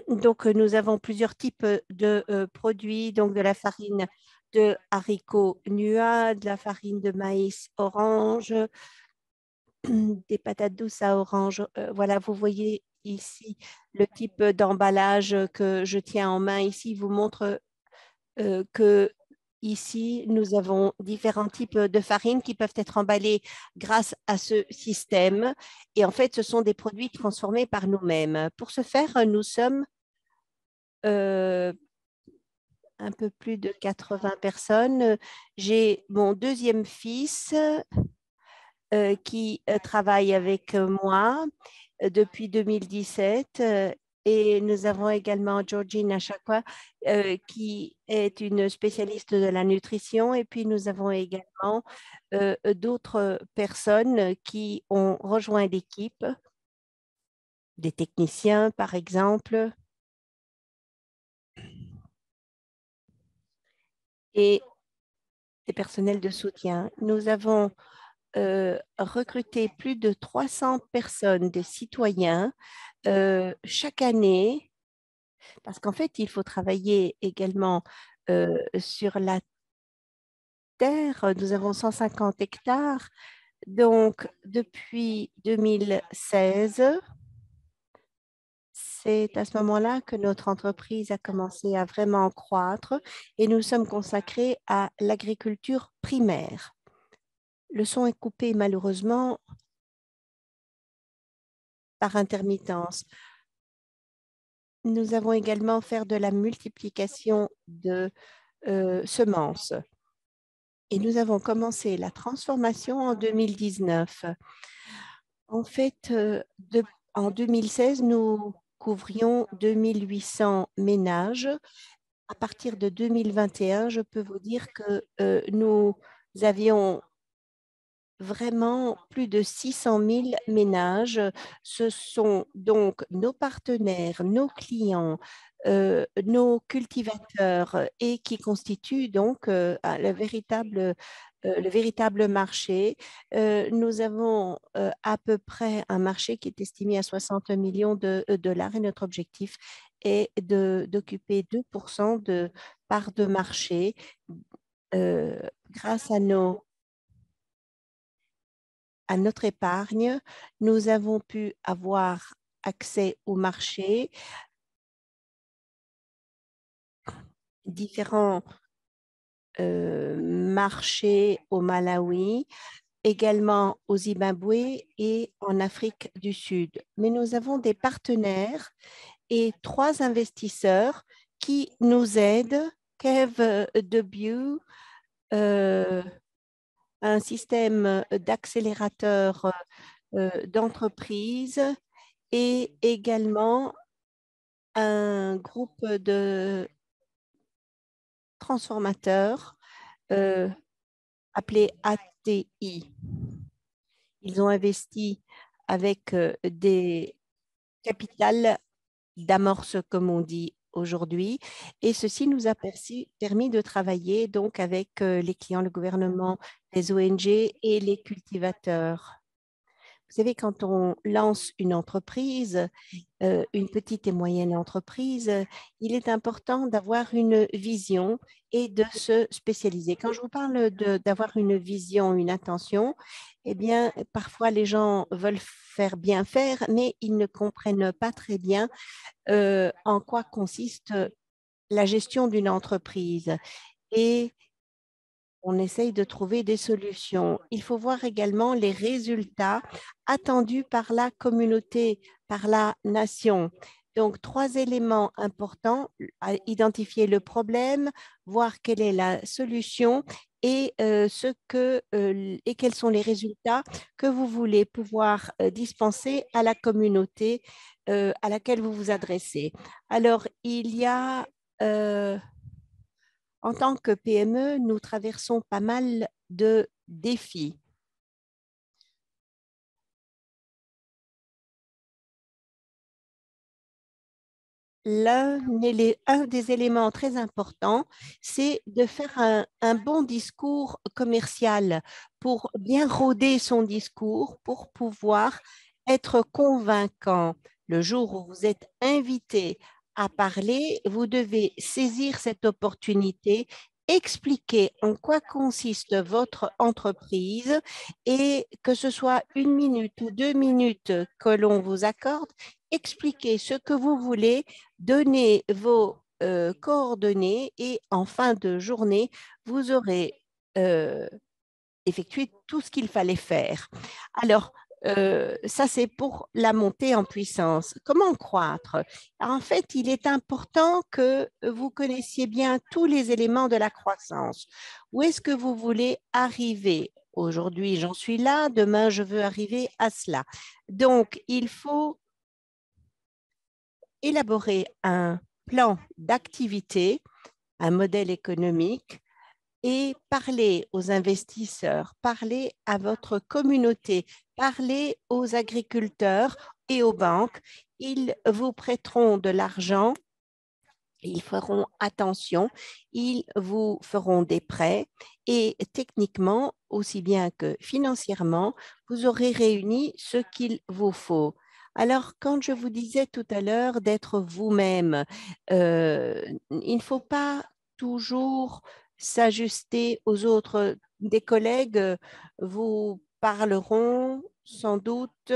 Donc, nous avons plusieurs types de produits, donc de la farine de haricots nuas, de la farine de maïs orange, des patates douces à orange. Voilà, vous voyez ici le type d'emballage que je tiens en main. Ici, vous montre que ici, nous avons différents types de farine qui peuvent être emballés grâce à ce système. Et en fait, ce sont des produits transformés par nous-mêmes. Pour ce faire, nous sommes un peu plus de 80 personnes. J'ai mon deuxième fils qui travaille avec moi depuis 2017. Et nous avons également Georgine Achakwa, qui est une spécialiste de la nutrition. Et puis, nous avons également d'autres personnes qui ont rejoint l'équipe, des techniciens, par exemple. Et des personnels de soutien. Nous avons recruté plus de 300 personnes, des citoyens, chaque année, parce qu'en fait, il faut travailler également sur la terre. Nous avons 150 hectares. Donc, depuis 2016, c'est à ce moment-là que notre entreprise a commencé à vraiment croître et nous sommes consacrés à l'agriculture primaire. Le son est coupé malheureusement par intermittence. Nous avons également fait de la multiplication de semences et nous avons commencé la transformation en 2019. En fait, en 2016, nous couvrions 2800 ménages. À partir de 2021, je peux vous dire que nous avions vraiment plus de 600 000 ménages. Ce sont donc nos partenaires, nos clients, nos cultivateurs et qui constituent donc le véritable marché. Nous avons à peu près un marché qui est estimé à 60 millions de dollars et notre objectif est d'occuper 2% de part de marché grâce à notre épargne. Nous avons pu avoir accès au marché, différents marchés au Malawi, également au Zimbabwe et en Afrique du Sud. Mais nous avons des partenaires et 3 investisseurs qui nous aident. Kev Debiu, un système d'accélérateur d'entreprise et également un groupe de transformateurs appelé ATI. Ils ont investi avec des capitales d'amorce, comme on dit aujourd'hui, et ceci nous a permis de travailler donc avec les clients, le gouvernement, les ONG et les cultivateurs. Vous savez, quand on lance une entreprise, une petite et moyenne entreprise, il est important d'avoir une vision et de se spécialiser. Quand je vous parle d'avoir une vision, une intention, eh bien, parfois les gens veulent faire bien faire, mais ils ne comprennent pas très bien en quoi consiste la gestion d'une entreprise. Et on essaye de trouver des solutions. Il faut voir également les résultats attendus par la communauté, par la nation. Donc, 3 éléments importants, identifier le problème, voir quelle est la solution et, et quels sont les résultats que vous voulez pouvoir dispenser à la communauté à laquelle vous vous adressez. Alors, il y a... en tant que PME, nous traversons pas mal de défis. Un des éléments très importants, c'est de faire un bon discours commercial pour bien rôder son discours, pour pouvoir être convaincant. Le jour où vous êtes invité à parler, vous devez saisir cette opportunité, expliquer en quoi consiste votre entreprise et que ce soit 1 minute ou 2 minutes que l'on vous accorde, expliquer ce que vous voulez, donner vos coordonnées et en fin de journée, vous aurez effectué tout ce qu'il fallait faire. Alors, ça, c'est pour la montée en puissance. Comment croître? En fait, il est important que vous connaissiez bien tous les éléments de la croissance. Où est-ce que vous voulez arriver? Aujourd'hui, j'en suis là, demain, je veux arriver à cela. Donc, il faut élaborer un plan d'activité, un modèle économique et parler aux investisseurs, parler à votre communauté, parler aux agriculteurs et aux banques. Ils vous prêteront de l'argent, ils feront attention, ils vous feront des prêts et techniquement, aussi bien que financièrement, vous aurez réuni ce qu'il vous faut. Alors, quand je vous disais tout à l'heure d'être vous-même, il ne faut pas toujours s'ajuster aux autres. Des collègues vous parleront sans doute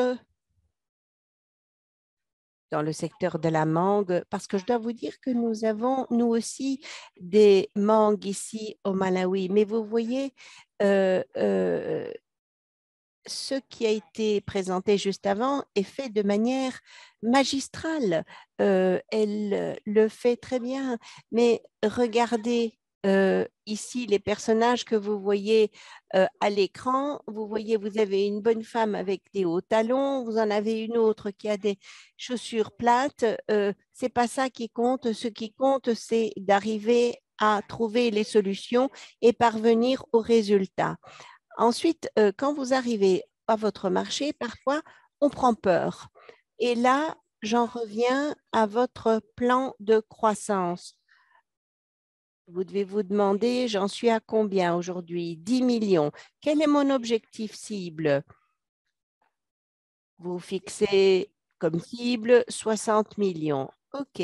dans le secteur de la mangue, parce que je dois vous dire que nous avons, nous aussi, des mangues ici au Malawi. Mais vous voyez, ce qui a été présenté juste avant est fait de manière magistrale. Elle le fait très bien. Mais regardez ici les personnages que vous voyez à l'écran. Vous voyez, vous avez une bonne femme avec des hauts talons. Vous en avez une autre qui a des chaussures plates. C'est pas ça qui compte. Ce qui compte, c'est d'arriver à trouver les solutions et parvenir au résultat. Ensuite, quand vous arrivez à votre marché, parfois, on prend peur. Et là, j'en reviens à votre plan de croissance. Vous devez vous demander, j'en suis à combien aujourd'hui? 10 millions. Quel est mon objectif cible? Vous fixez comme cible 60 millions. OK.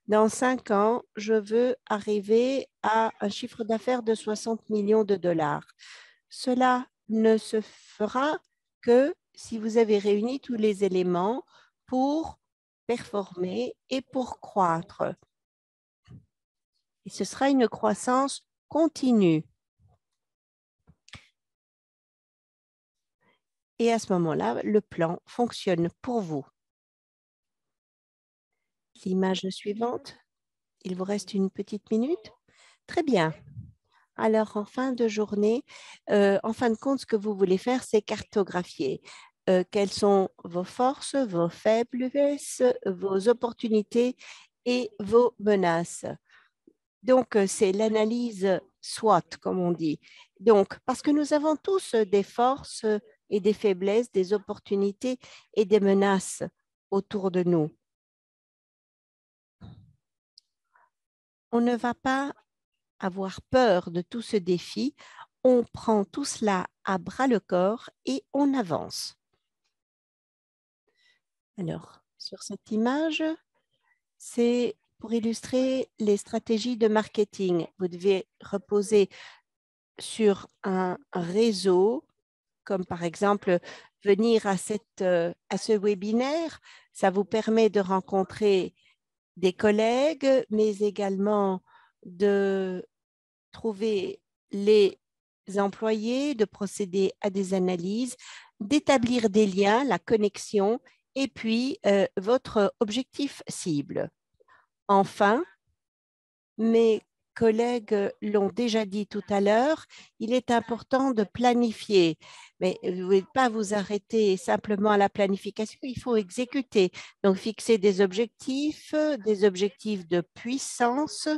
Dans 5 ans, je veux arriver à un chiffre d'affaires de 60 millions de dollars. Cela ne se fera que si vous avez réuni tous les éléments pour performer et pour croître. Et ce sera une croissance continue. Et à ce moment-là, le plan fonctionne pour vous. L'image suivante, il vous reste une petite minute. Très bien. Alors, en fin de journée, en fin de compte, ce que vous voulez faire, c'est cartographier. Quelles sont vos forces, vos faiblesses, vos opportunités et vos menaces. Donc, c'est l'analyse SWOT, comme on dit. Donc, parce que nous avons tous des forces et des faiblesses, des opportunités et des menaces autour de nous. On ne va pas avoir peur de tout ce défi. On prend tout cela à bras le corps et on avance. Alors, sur cette image, c'est pour illustrer les stratégies de marketing. Vous devez reposer sur un réseau, comme par exemple venir à ce webinaire. Ça vous permet de rencontrer des collègues, mais également de trouver les employés, de procéder à des analyses, d'établir des liens, la connexion, et puis votre objectif cible. Enfin, mes collègues l'ont déjà dit tout à l'heure, il est important de planifier, mais vous ne pouvez pas vous arrêter simplement à la planification, il faut exécuter. Donc, fixer des objectifs de puissance,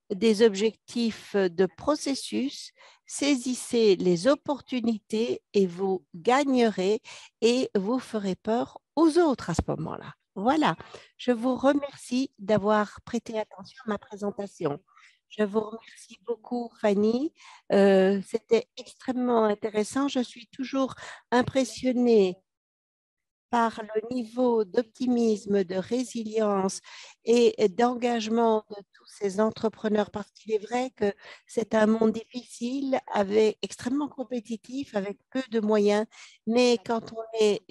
des objectifs de processus, saisissez les opportunités et vous gagnerez et vous ferez peur aux autres à ce moment-là. Voilà, je vous remercie d'avoir prêté attention à ma présentation. Je vous remercie beaucoup, Fanny. C'était extrêmement intéressant. Je suis toujours impressionnée par le niveau d'optimisme, de résilience et d'engagement de tous ces entrepreneurs, parce qu'il est vrai que c'est un monde difficile, extrêmement compétitif, avec peu de moyens, mais quand on est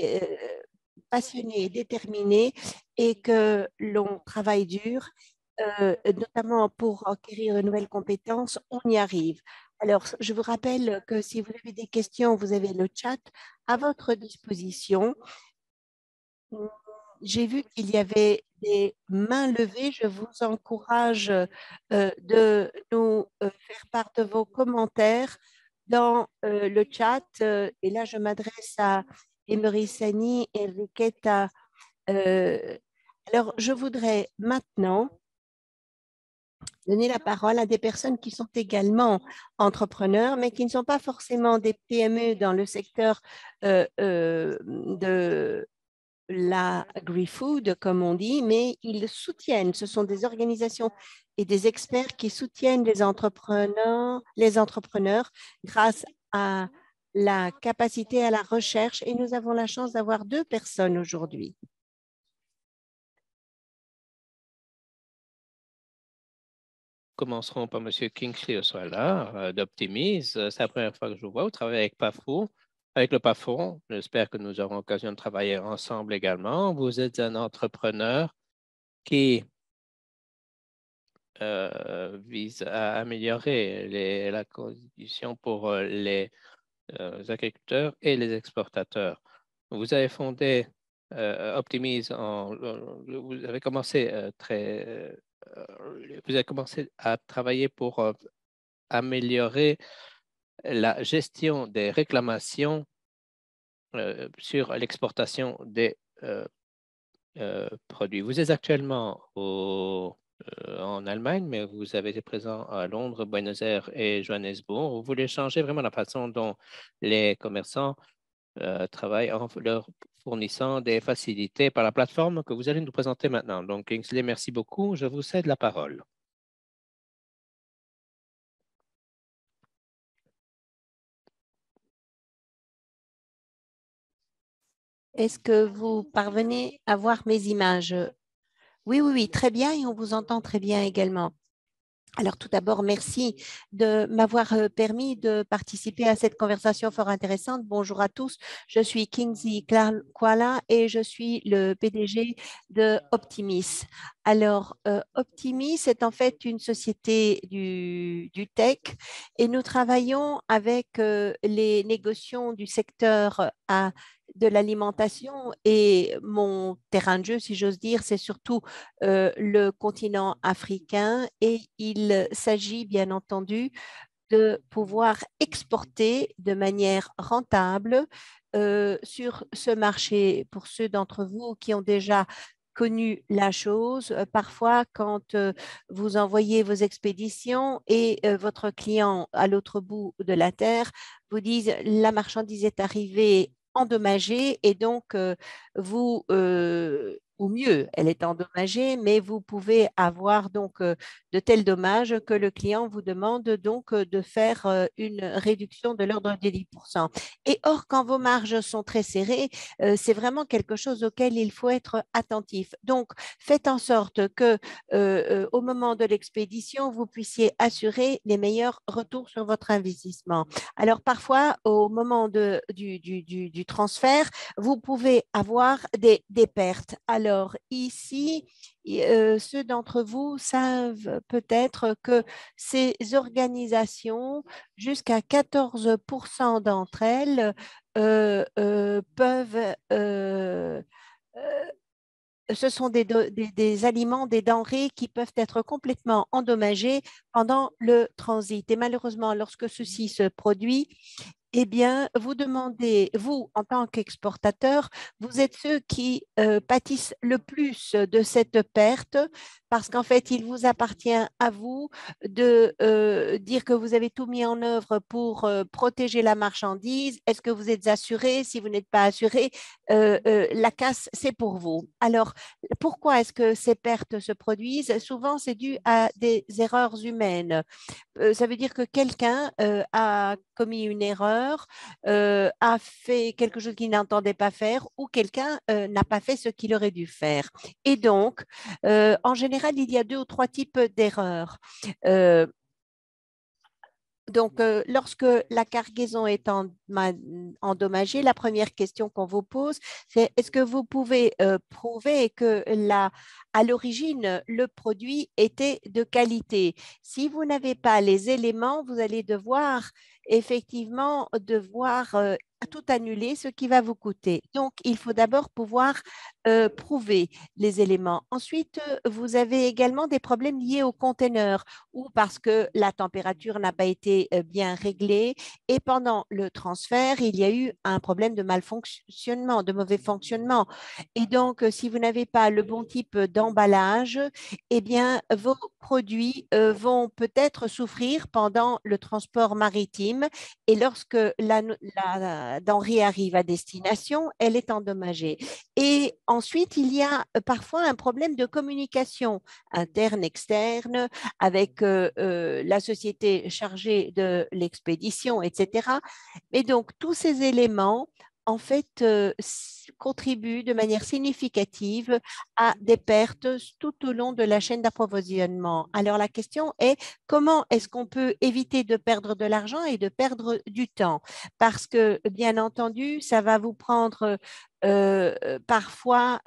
passionné, déterminé et que l'on travaille dur, notamment pour acquérir de nouvelles compétences, on y arrive. Alors, je vous rappelle que si vous avez des questions, vous avez le chat à votre disposition. J'ai vu qu'il y avait des mains levées. Je vous encourage de nous faire part de vos commentaires dans le chat. Et là, je m'adresse à Emery Sani et Enriqueta. Alors, je voudrais maintenant donner la parole à des personnes qui sont également entrepreneurs, mais qui ne sont pas forcément des PME dans le secteur de l'agri-food, comme on dit, mais ils soutiennent, ce sont des organisations et des experts qui soutiennent les entrepreneurs grâce à la capacité à la recherche. Et nous avons la chance d'avoir deux personnes aujourd'hui. Commencerons par M. Kingsley Oswala d'Optimise. C'est la première fois que je vous vois. Vous travaillez avec PAFO. Avec le PAFO, j'espère que nous aurons l'occasion de travailler ensemble également. Vous êtes un entrepreneur qui vise à améliorer la condition pour les agriculteurs et les exportateurs. Vous avez fondé Optimise, vous avez commencé vous avez commencé à travailler pour améliorer la gestion des réclamations sur l'exportation des produits. Vous êtes actuellement en Allemagne, mais vous avez été présent à Londres, Buenos Aires et Johannesburg. Vous voulez changer vraiment la façon dont les commerçants travaillent en leur fournissant des facilités par la plateforme que vous allez nous présenter maintenant. Donc, Kingsley, merci beaucoup. Je vous cède la parole. Est-ce que vous parvenez à voir mes images? Oui, très bien, et on vous entend très bien également. Alors, tout d'abord, merci de m'avoir permis de participer à cette conversation fort intéressante. Bonjour à tous, je suis Kingsley Kuala et je suis le PDG de Optimis. Alors, Optimis est en fait une société du tech et nous travaillons avec les négociants du secteur de l'alimentation, et mon terrain de jeu, si j'ose dire, c'est surtout le continent africain, et il s'agit bien entendu de pouvoir exporter de manière rentable sur ce marché. Pour ceux d'entre vous qui ont déjà connu la chose, parfois quand vous envoyez vos expéditions et votre client à l'autre bout de la terre vous disent la marchandise est arrivée endommagée, et donc vous ou mieux, elle est endommagée, mais vous pouvez avoir donc de tels dommages que le client vous demande donc de faire une réduction de l'ordre de 10%. Et or, quand vos marges sont très serrées, c'est vraiment quelque chose auquel il faut être attentif. Donc, faites en sorte que au moment de l'expédition, vous puissiez assurer les meilleurs retours sur votre investissement. Alors, parfois, au moment du transfert, vous pouvez avoir des pertes. Alors ici, ceux d'entre vous savent peut-être que ces organisations, jusqu'à 14% d'entre elles, peuvent ce sont des aliments, des denrées qui peuvent être complètement endommagés pendant le transit. Et malheureusement, lorsque ceci se produit, eh bien, vous demandez, vous, en tant qu'exportateur, vous êtes ceux qui pâtissent le plus de cette perte parce qu'en fait, il vous appartient à vous de dire que vous avez tout mis en œuvre pour protéger la marchandise. Est-ce que vous êtes assuré? Si vous n'êtes pas assuré, la casse, c'est pour vous. Alors, pourquoi est-ce que ces pertes se produisent? Souvent, c'est dû à des erreurs humaines. Ça veut dire que quelqu'un a commis une erreur, a fait quelque chose qu'il n'entendait pas faire ou quelqu'un n'a pas fait ce qu'il aurait dû faire. Et donc, en général, il y a 2 ou 3 types d'erreurs. Donc, lorsque la cargaison est endommagée, la première question qu'on vous pose, c'est est-ce que vous pouvez prouver que à l'origine, le produit était de qualité? Si vous n'avez pas les éléments, vous allez devoir effectivement tout annuler, ce qui va vous coûter. Donc, il faut d'abord pouvoir prouver les éléments. Ensuite, vous avez également des problèmes liés au conteneur ou parce que la température n'a pas été bien réglée et pendant le transfert, il y a eu un problème de malfonctionnement, de mauvais fonctionnement. Et donc, si vous n'avez pas le bon type d'emballage, eh bien, vos produits vont peut-être souffrir pendant le transport maritime et lorsque la denrée arrive à destination, elle est endommagée. Et ensuite, il y a parfois un problème de communication interne, externe, avec la société chargée de l'expédition, etc. Et donc, tous ces éléments, en fait, contribuent de manière significative à des pertes tout au long de la chaîne d'approvisionnement. Alors, la question est comment est-ce qu'on peut éviter de perdre de l'argent et de perdre du temps? Parce que, bien entendu, ça va vous prendre parfois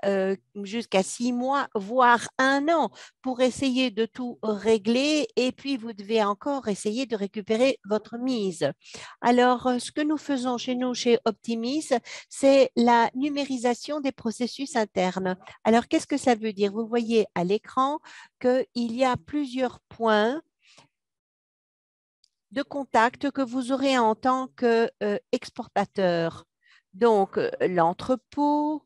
jusqu'à 6 mois, voire 1 an pour essayer de tout régler et puis vous devez encore essayer de récupérer votre mise. Alors, ce que nous faisons chez nous, chez Optimis, c'est la numérisation des processus internes. Alors, qu'est-ce que ça veut dire? Vous voyez à l'écran qu'il y a plusieurs points de contact que vous aurez en tant qu'exportateur. Donc, l'entrepôt,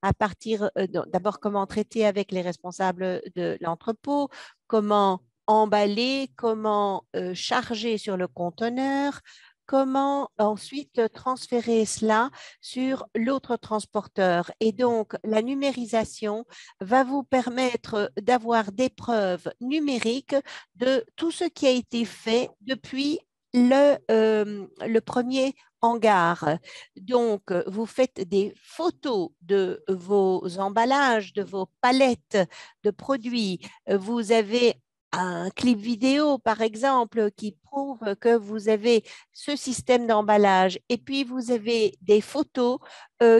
à partir d'abord comment traiter avec les responsables de l'entrepôt, comment emballer, comment charger sur le conteneur, comment ensuite transférer cela sur l'autre transporteur. Et donc, la numérisation va vous permettre d'avoir des preuves numériques de tout ce qui a été fait depuis le premier hangar. Donc, vous faites des photos de vos emballages, de vos palettes de produits. Vous avez un clip vidéo, par exemple, qui prouve que vous avez ce système d'emballage. Et puis, vous avez des photos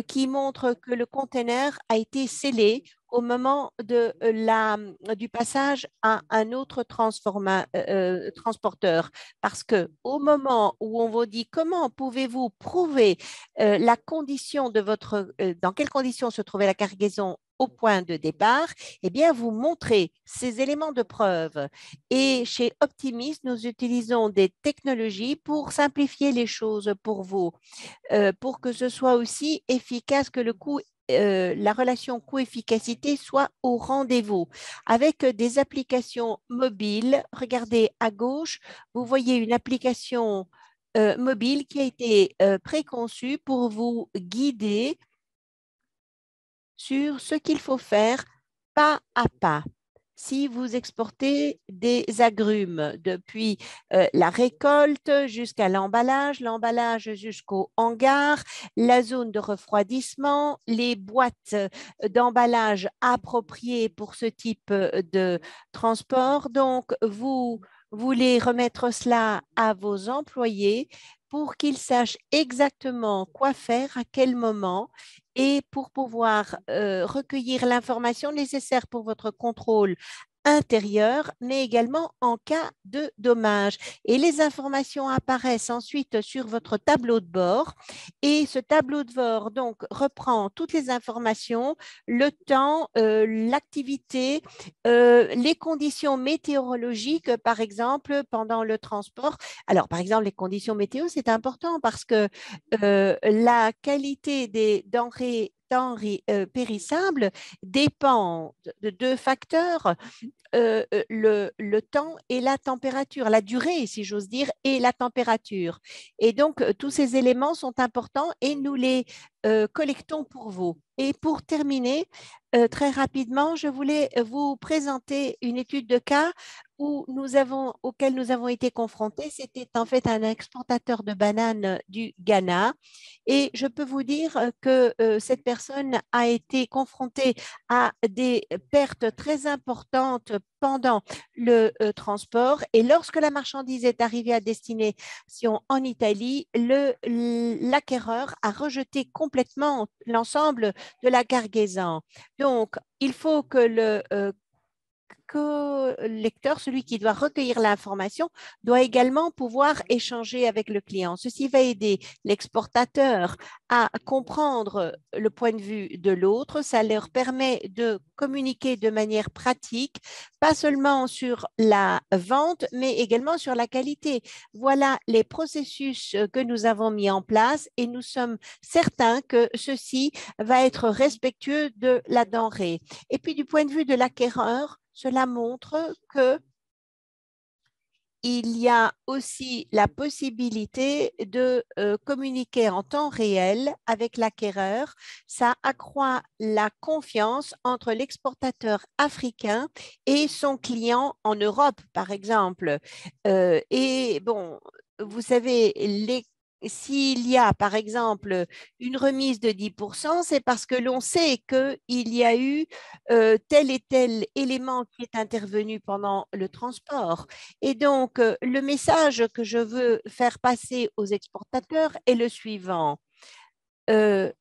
qui montrent que le conteneur a été scellé au moment du passage à un autre transporteur. Parce que au moment où on vous dit comment pouvez-vous prouver la condition de dans quelles conditions se trouvait la cargaison au point de départ, eh bien, vous montrez ces éléments de preuve. Et chez Optimis, nous utilisons des technologies pour simplifier les choses pour vous, pour que ce soit aussi efficace, que la relation coût-efficacité soit au rendez-vous. Avec des applications mobiles, regardez à gauche, vous voyez une application mobile qui a été préconçue pour vous guider sur ce qu'il faut faire pas à pas. Si vous exportez des agrumes depuis la récolte jusqu'à l'emballage, l'emballage jusqu'au hangar, la zone de refroidissement, les boîtes d'emballage appropriées pour ce type de transport. Donc, vous voulez remettre cela à vos employés pour qu'ils sachent exactement quoi faire, à quel moment, et pour pouvoir recueillir l'information nécessaire pour votre contrôle intérieur, mais également en cas de dommage. Et les informations apparaissent ensuite sur votre tableau de bord. Et ce tableau de bord donc reprend toutes les informations, le temps, l'activité, les conditions météorologiques, par exemple, pendant le transport. Alors, par exemple, les conditions météo, c'est important parce que la qualité des denrées périssables dépend de deux facteurs, le temps et la température, la durée, si j'ose dire, et la température. Et donc, tous ces éléments sont importants et nous les collectons pour vous. Et pour terminer, très rapidement, je voulais vous présenter une étude de cas auquel nous avons été confrontés. C'était en fait un exportateur de bananes du Ghana. Et je peux vous dire que cette personne a été confrontée à des pertes très importantes pendant le transport. Et lorsque la marchandise est arrivée à destination en Italie, l'acquéreur a rejeté complètement l'ensemble de la cargaison. Donc, il faut que le lecteur, celui qui doit recueillir l'information, doit également pouvoir échanger avec le client. Ceci va aider l'exportateur à comprendre le point de vue de l'autre. Ça leur permet de communiquer de manière pratique, pas seulement sur la vente, mais également sur la qualité. Voilà les processus que nous avons mis en place et nous sommes certains que ceci va être respectueux de la denrée. Et puis, du point de vue de l'acquéreur, cela montre que il y a aussi la possibilité de communiquer en temps réel avec l'acquéreur. Ça accroît la confiance entre l'exportateur africain et son client en Europe, par exemple. Et bon, vous savez, s'il y a, par exemple, une remise de 10%, c'est parce que l'on sait qu'il y a eu tel et tel élément qui est intervenu pendant le transport. Et donc, le message que je veux faire passer aux exportateurs est le suivant. Vous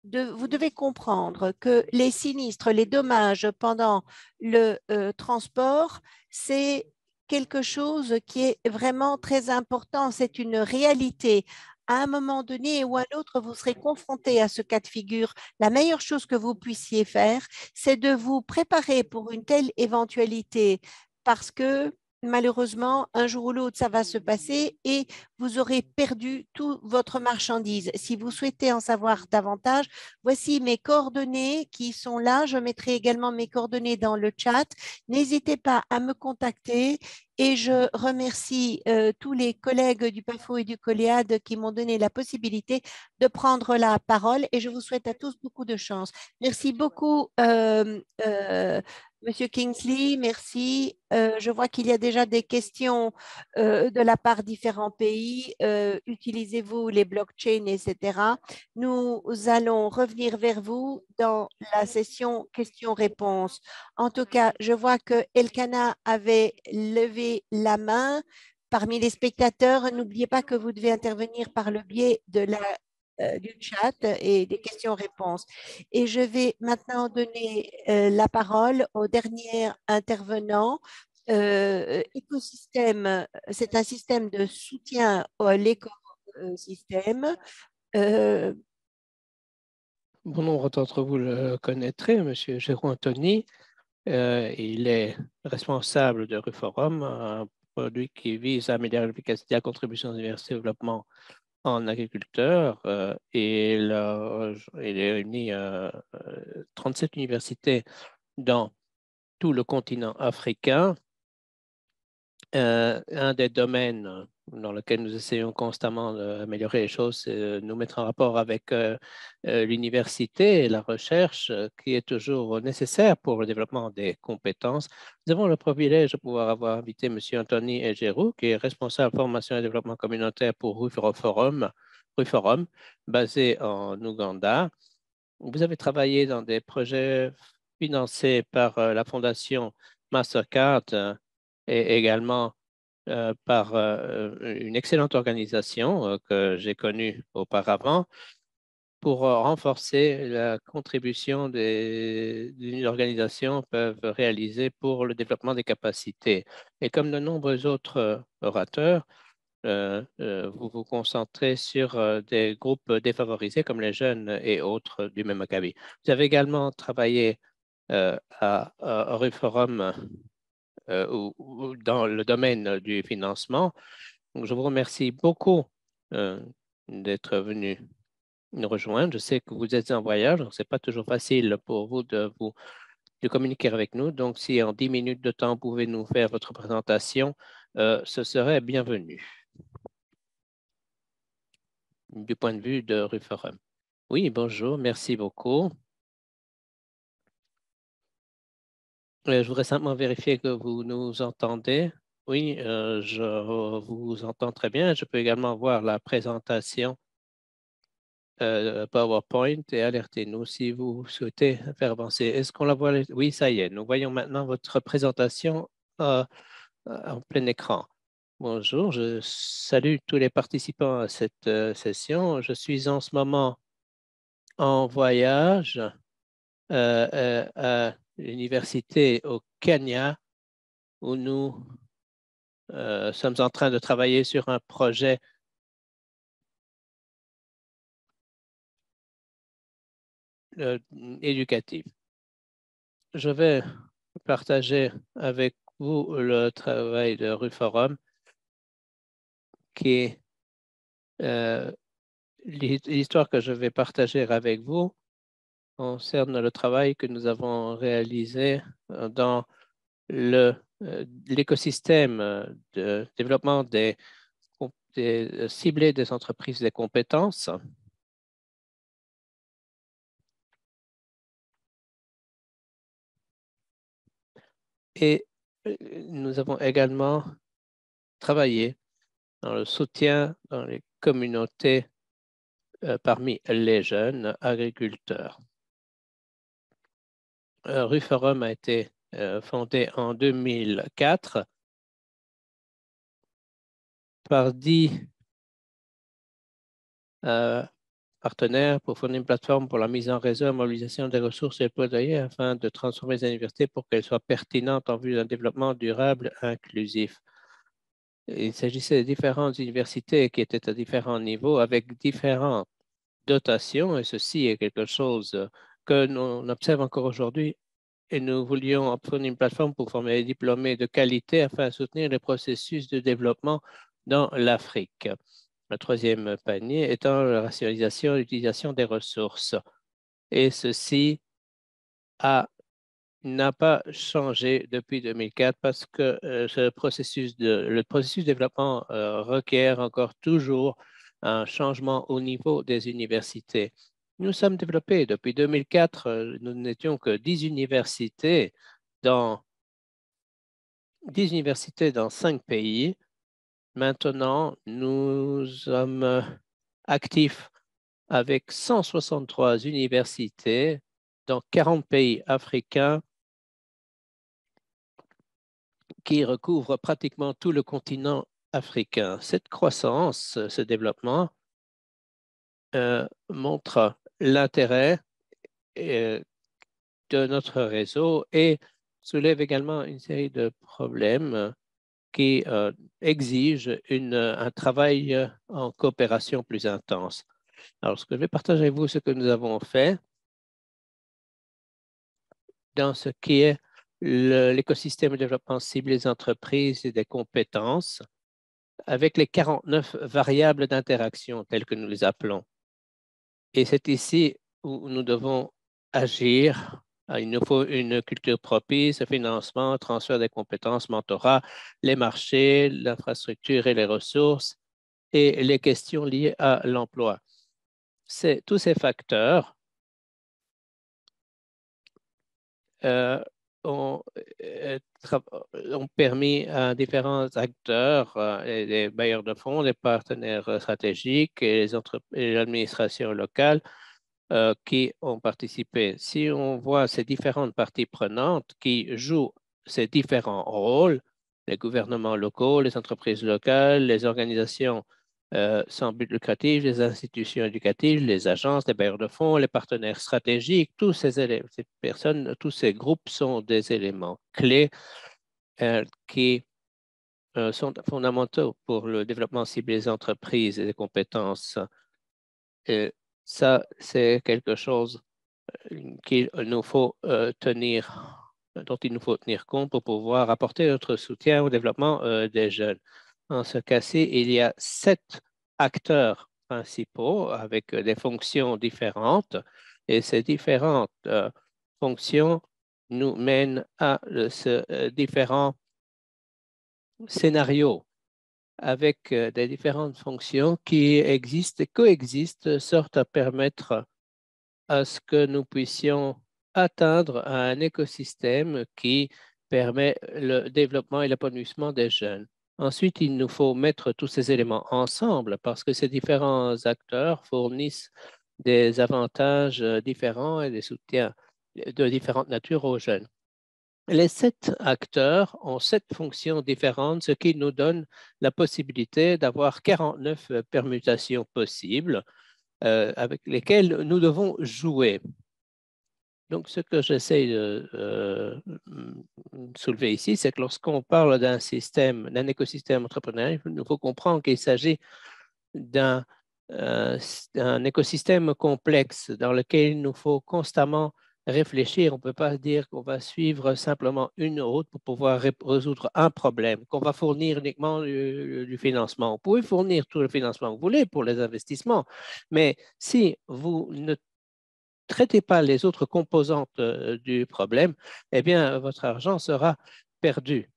devez comprendre que les sinistres, les dommages pendant le transport, c'est quelque chose qui est vraiment très important. C'est une réalité. À un moment donné ou à un autre, vous serez confronté à ce cas de figure. La meilleure chose que vous puissiez faire, c'est de vous préparer pour une telle éventualité parce que malheureusement, un jour ou l'autre, ça va se passer et vous aurez perdu toute votre marchandise. Si vous souhaitez en savoir davantage, voici mes coordonnées qui sont là. Je mettrai également mes coordonnées dans le chat. N'hésitez pas à me contacter et je remercie tous les collègues du PAFO et du Coléade qui m'ont donné la possibilité de prendre la parole et je vous souhaite à tous beaucoup de chance. Merci beaucoup, Monsieur Kingsley, merci. Je vois qu'il y a déjà des questions de la part de différents pays. Utilisez-vous les blockchains, etc. Nous allons revenir vers vous dans la session questions-réponses. En tout cas, je vois que Elkana avait levé la main. Parmi les spectateurs, n'oubliez pas que vous devez intervenir par le biais de du chat et des questions-réponses. Et je vais maintenant donner la parole au dernier intervenant. Écosystème, c'est un système de soutien à l'écosystème. Bon nombre d'entre vous le connaîtraient, M. Jérôme Anthony. Il est responsable de Reforum, un produit qui vise à améliorer l'efficacité de la contribution de l'université au développement en agriculteur. Et il réunit 37 universités dans tout le continent africain. Un des domaines dans lequel nous essayons constamment d'améliorer les choses, c'est nous mettre en rapport avec l'université et la recherche qui est toujours nécessaire pour le développement des compétences. Nous avons le privilège de pouvoir avoir invité M. Anthony Egeru, qui est responsable formation et développement communautaire pour RUFORUM, basé en Ouganda. Vous avez travaillé dans des projets financés par la Fondation Mastercard et également par une excellente organisation que j'ai connue auparavant pour renforcer la contribution d'une organisation peuvent réaliser pour le développement des capacités. Et comme de nombreux autres orateurs, vous vous concentrez sur des groupes défavorisés comme les jeunes et autres du même acabit. Vous avez également travaillé à RUFORUM ou dans le domaine du financement. Donc, je vous remercie beaucoup d'être venu nous rejoindre. Je sais que vous êtes en voyage, donc ce n'est pas toujours facile pour vous de communiquer avec nous. Donc, si en 10 minutes de temps, vous pouvez nous faire votre présentation, ce serait bienvenu du point de vue de RUFORUM. Oui, bonjour, merci beaucoup. Je voudrais simplement vérifier que vous nous entendez. Oui, je vous entends très bien. Je peux également voir la présentation PowerPoint et alertez-nous si vous souhaitez faire avancer. Est-ce qu'on la voit? Oui, ça y est. Nous voyons maintenant votre présentation en plein écran. Bonjour, je salue tous les participants à cette session. Je suis en ce moment en voyage à l'université au Kenya où nous sommes en train de travailler sur un projet éducatif. Je vais partager avec vous le travail de RUFORUM qui est l'histoire que je vais partager avec vous concerne le travail que nous avons réalisé dans l'écosystème de développement des ciblés des entreprises des compétences. Et nous avons également travaillé dans le soutien dans les communautés parmi les jeunes agriculteurs. RUFORUM a été fondé en 2004 par 10 partenaires pour fournir une plateforme pour la mise en réseau et mobilisation des ressources et le plaidoyer afin de transformer les universités pour qu'elles soient pertinentes en vue d'un développement durable et inclusif. Il s'agissait de différentes universités qui étaient à différents niveaux avec différentes dotations et ceci est quelque chose que l'on observe encore aujourd'hui et nous voulions fournir une plateforme pour former les diplômés de qualité afin de soutenir les processus de développement dans l'Afrique. Le troisième panier étant la rationalisation et l'utilisation des ressources. Et ceci n'a pas changé depuis 2004 parce que le processus de développement requiert encore toujours un changement au niveau des universités. Nous sommes développés depuis 2004, nous n'étions que 10 universités dans 5 pays. Maintenant, nous sommes actifs avec 163 universités dans 40 pays africains qui recouvrent pratiquement tout le continent africain. Cette croissance, ce développement montre l'intérêt de notre réseau et soulève également une série de problèmes qui exigent un travail en coopération plus intense. Alors, ce que je vais partager avec vous, ce que nous avons fait dans ce qui est l'écosystème de développement ciblé des entreprises et des compétences avec les 49 variables d'interaction telles que nous les appelons. Et c'est ici où nous devons agir Il nous faut une culture propice, financement, transfert des compétences, mentorat, les marchés, l'infrastructure et les ressources et les questions liées à l'emploi. Tous ces facteurs ont, ont permis à différents acteurs, les bailleurs de fonds, les partenaires stratégiques et et l'administration locale qui ont participé. Si on voit ces différentes parties prenantes qui jouent ces différents rôles, les gouvernements locaux, les entreprises locales, les organisations sans but lucratif, les institutions éducatives, les agences, les bailleurs de fonds, les partenaires stratégiques, tous ces personnes, tous ces groupes sont des éléments clés qui sont fondamentaux pour le développement ciblé des entreprises et des compétences. Et ça, c'est quelque chose qu'il nous faut dont il nous faut tenir compte pour pouvoir apporter notre soutien au développement des jeunes. En ce cas-ci, il y a 7 acteurs principaux avec des fonctions différentes et ces différentes fonctions nous mènent à différents scénarios avec des différentes fonctions qui existent et coexistent, sortent à permettre à ce que nous puissions atteindre un écosystème qui permet le développement et l'épanouissement des jeunes. Ensuite, il nous faut mettre tous ces éléments ensemble parce que ces différents acteurs fournissent des avantages différents et des soutiens de différentes natures aux jeunes. Les 7 acteurs ont 7 fonctions différentes, ce qui nous donne la possibilité d'avoir 49 permutations possibles avec lesquelles nous devons jouer. Donc, ce que j'essaie de soulever ici, c'est que lorsqu'on parle d'un écosystème entrepreneurial, il faut comprendre qu'il s'agit d'un écosystème complexe dans lequel il nous faut constamment réfléchir. On ne peut pas dire qu'on va suivre simplement une route pour pouvoir résoudre un problème, qu'on va fournir uniquement du financement. Vous pouvez fournir tout le financement que vous voulez pour les investissements, mais si vous ne traitez pas les autres composantes du problème, eh bien, votre argent sera perdu.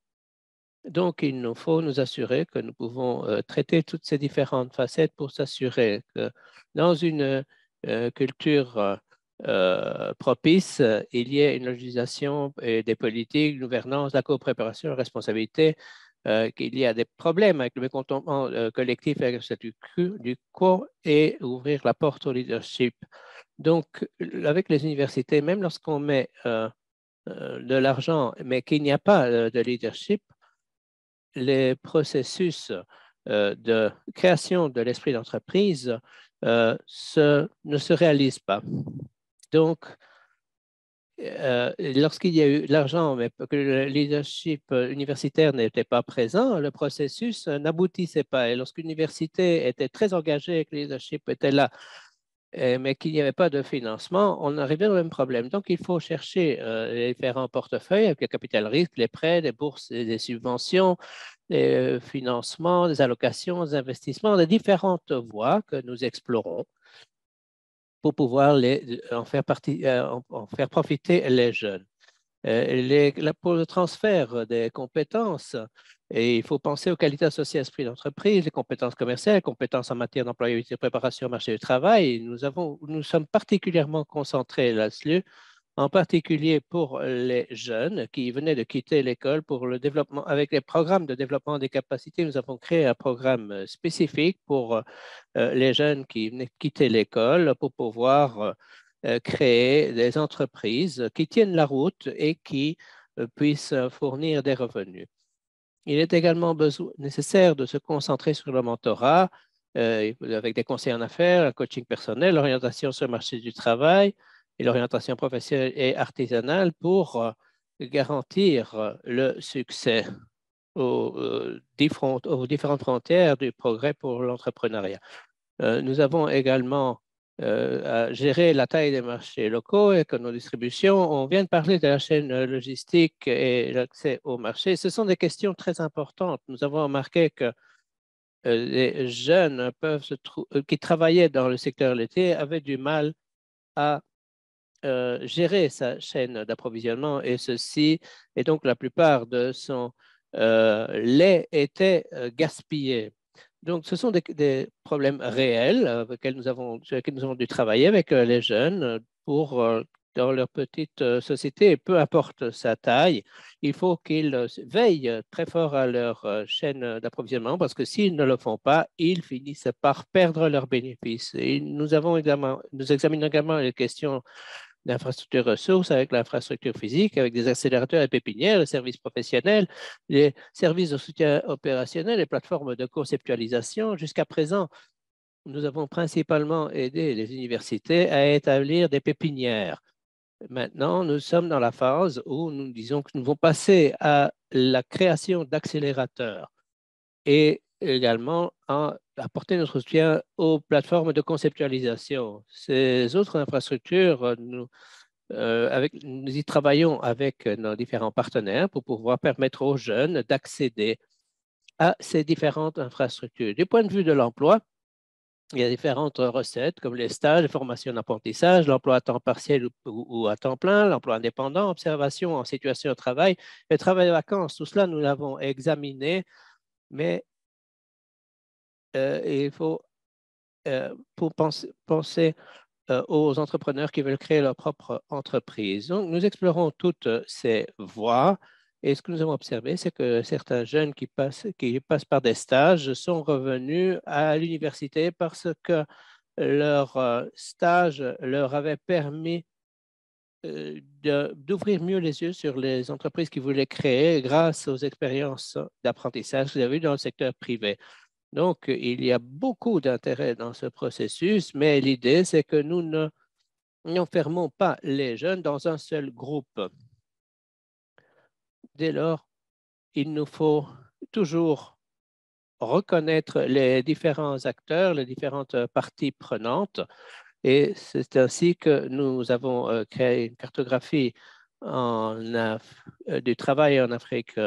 Donc, il nous faut nous assurer que nous pouvons traiter toutes ces différentes facettes pour s'assurer que dans une culture propice, il y ait une législation et des politiques, gouvernance, la coopération, la responsabilité, qu'il y a des problèmes avec le mécontentement collectif avec le statut quo et ouvrir la porte au leadership. Donc, avec les universités, même lorsqu'on met de l'argent, mais qu'il n'y a pas de leadership, les processus de création de l'esprit d'entreprise ne se réalisent pas. Donc, lorsqu'il y a eu l'argent, mais que le leadership universitaire n'était pas présent, le processus n'aboutissait pas. Et lorsqu'une université était très engagée et que le leadership était là, mais qu'il n'y avait pas de financement, on arrivait au même problème. Donc, il faut chercher les différents portefeuilles avec le capital risque, les prêts, les bourses et les subventions, les financements, les allocations, les investissements, les différentes voies que nous explorons pour pouvoir en faire profiter les jeunes. Pour le transfert des compétences, et il faut penser aux qualités associées à l'esprit d'entreprise, les compétences commerciales, les compétences en matière d'employabilité, préparation au marché du travail. Nous sommes particulièrement concentrés là-dessus, en particulier pour les jeunes qui venaient de quitter l'école pour le développement. Avec les programmes de développement des capacités, nous avons créé un programme spécifique pour les jeunes qui venaient de quitter l'école pour pouvoir créer des entreprises qui tiennent la route et qui puissent fournir des revenus. Il est également nécessaire de se concentrer sur le mentorat avec des conseils en affaires, un coaching personnel, l'orientation sur le marché du travail et l'orientation professionnelle et artisanale pour garantir le succès aux différentes frontières du progrès pour l'entrepreneuriat. Nous avons également à gérer la taille des marchés locaux et que nos distributions. On vient de parler de la chaîne logistique et l'accès au marché. Ce sont des questions très importantes. Nous avons remarqué que les jeunes qui travaillaient dans le secteur laitier avaient du mal à gérer sa chaîne d'approvisionnement et donc la plupart de son lait était gaspillé. Donc, ce sont des problèmes réels sur lesquels nous avons dû travailler avec les jeunes dans leur petite société, peu importe sa taille, il faut qu'ils veillent très fort à leur chaîne d'approvisionnement parce que s'ils ne le font pas, ils finissent par perdre leurs bénéfices. Et nous examinons également les questions d'infrastructures ressources avec l'infrastructure physique, avec des accélérateurs et pépinières, les services professionnels, les services de soutien opérationnel, les plateformes de conceptualisation. Jusqu'à présent, nous avons principalement aidé les universités à établir des pépinières. Maintenant, nous sommes dans la phase où nous disons que nous devons passer à la création d'accélérateurs et également à apporter notre soutien aux plateformes de conceptualisation. Ces autres infrastructures, nous y travaillons avec nos différents partenaires pour pouvoir permettre aux jeunes d'accéder à ces différentes infrastructures. Du point de vue de l'emploi, il y a différentes recettes comme les stages, les formations d'apprentissage, l'emploi à temps partiel ou à temps plein, l'emploi indépendant, observation en situation de travail, le travail de vacances. Tout cela, nous l'avons examiné, mais il faut pour penser aux entrepreneurs qui veulent créer leur propre entreprise. Donc, nous explorons toutes ces voies et ce que nous avons observé, c'est que certains jeunes qui passent par des stages sont revenus à l'université parce que leur stage leur avait permis d'ouvrir mieux les yeux sur les entreprises qu'ils voulaient créer grâce aux expériences d'apprentissage qu'ils avaient dans le secteur privé. Donc, il y a beaucoup d'intérêt dans ce processus, mais l'idée, c'est que nous n'enfermons pas les jeunes dans un seul groupe. Dès lors, il nous faut toujours reconnaître les différents acteurs, les différentes parties prenantes, et c'est ainsi que nous avons créé une cartographie du travail en Afrique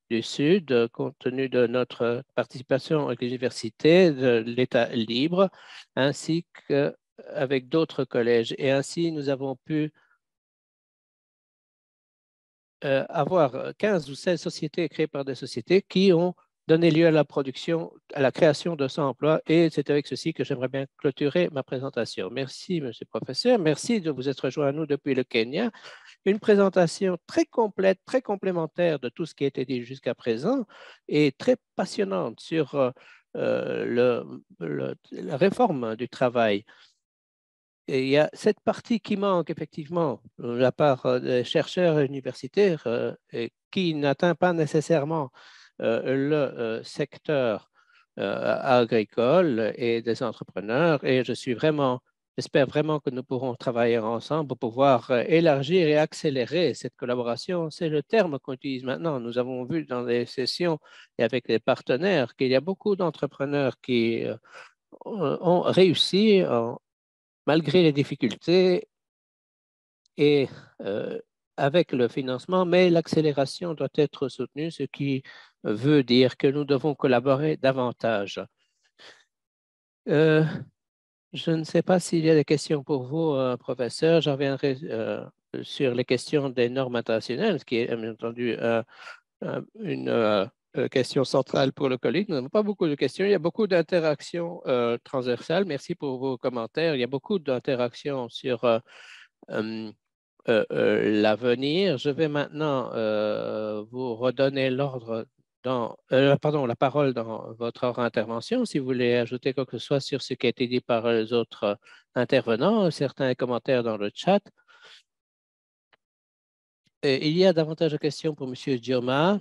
du Sud, compte tenu de notre participation avec les universités, de l'État libre, ainsi qu'avec d'autres collèges. Et ainsi, nous avons pu avoir 15 ou 16 sociétés créées par des sociétés qui ont donné lieu à la production, à la création de 100 emplois. Et c'est avec ceci que j'aimerais bien clôturer ma présentation. Merci, monsieur le professeur. Merci de vous être rejoint à nous depuis le Kenya. Une présentation très complète, très complémentaire de tout ce qui a été dit jusqu'à présent et très passionnante sur la réforme du travail. Et il y a cette partie qui manque effectivement de la part des chercheurs universitaires et qui n'atteint pas nécessairement le secteur agricole et des entrepreneurs. Et j'espère vraiment que nous pourrons travailler ensemble pour pouvoir élargir et accélérer cette collaboration. C'est le terme qu'on utilise maintenant. Nous avons vu dans les sessions et avec les partenaires qu'il y a beaucoup d'entrepreneurs qui ont réussi malgré les difficultés et avec le financement, mais l'accélération doit être soutenue, ce qui veut dire que nous devons collaborer davantage. Je ne sais pas s'il y a des questions pour vous, professeur. Je reviendrai sur les questions des normes internationales, ce qui est bien entendu une question centrale pour le collègue. Nous n'avons pas beaucoup de questions. Il y a beaucoup d'interactions transversales. Merci pour vos commentaires. Il y a beaucoup d'interactions sur l'avenir. Je vais maintenant vous redonner la parole dans votre intervention. Si vous voulez ajouter quoi que ce soit sur ce qui a été dit par les autres intervenants, certains commentaires dans le chat. Et il y a davantage de questions pour M. Dioma.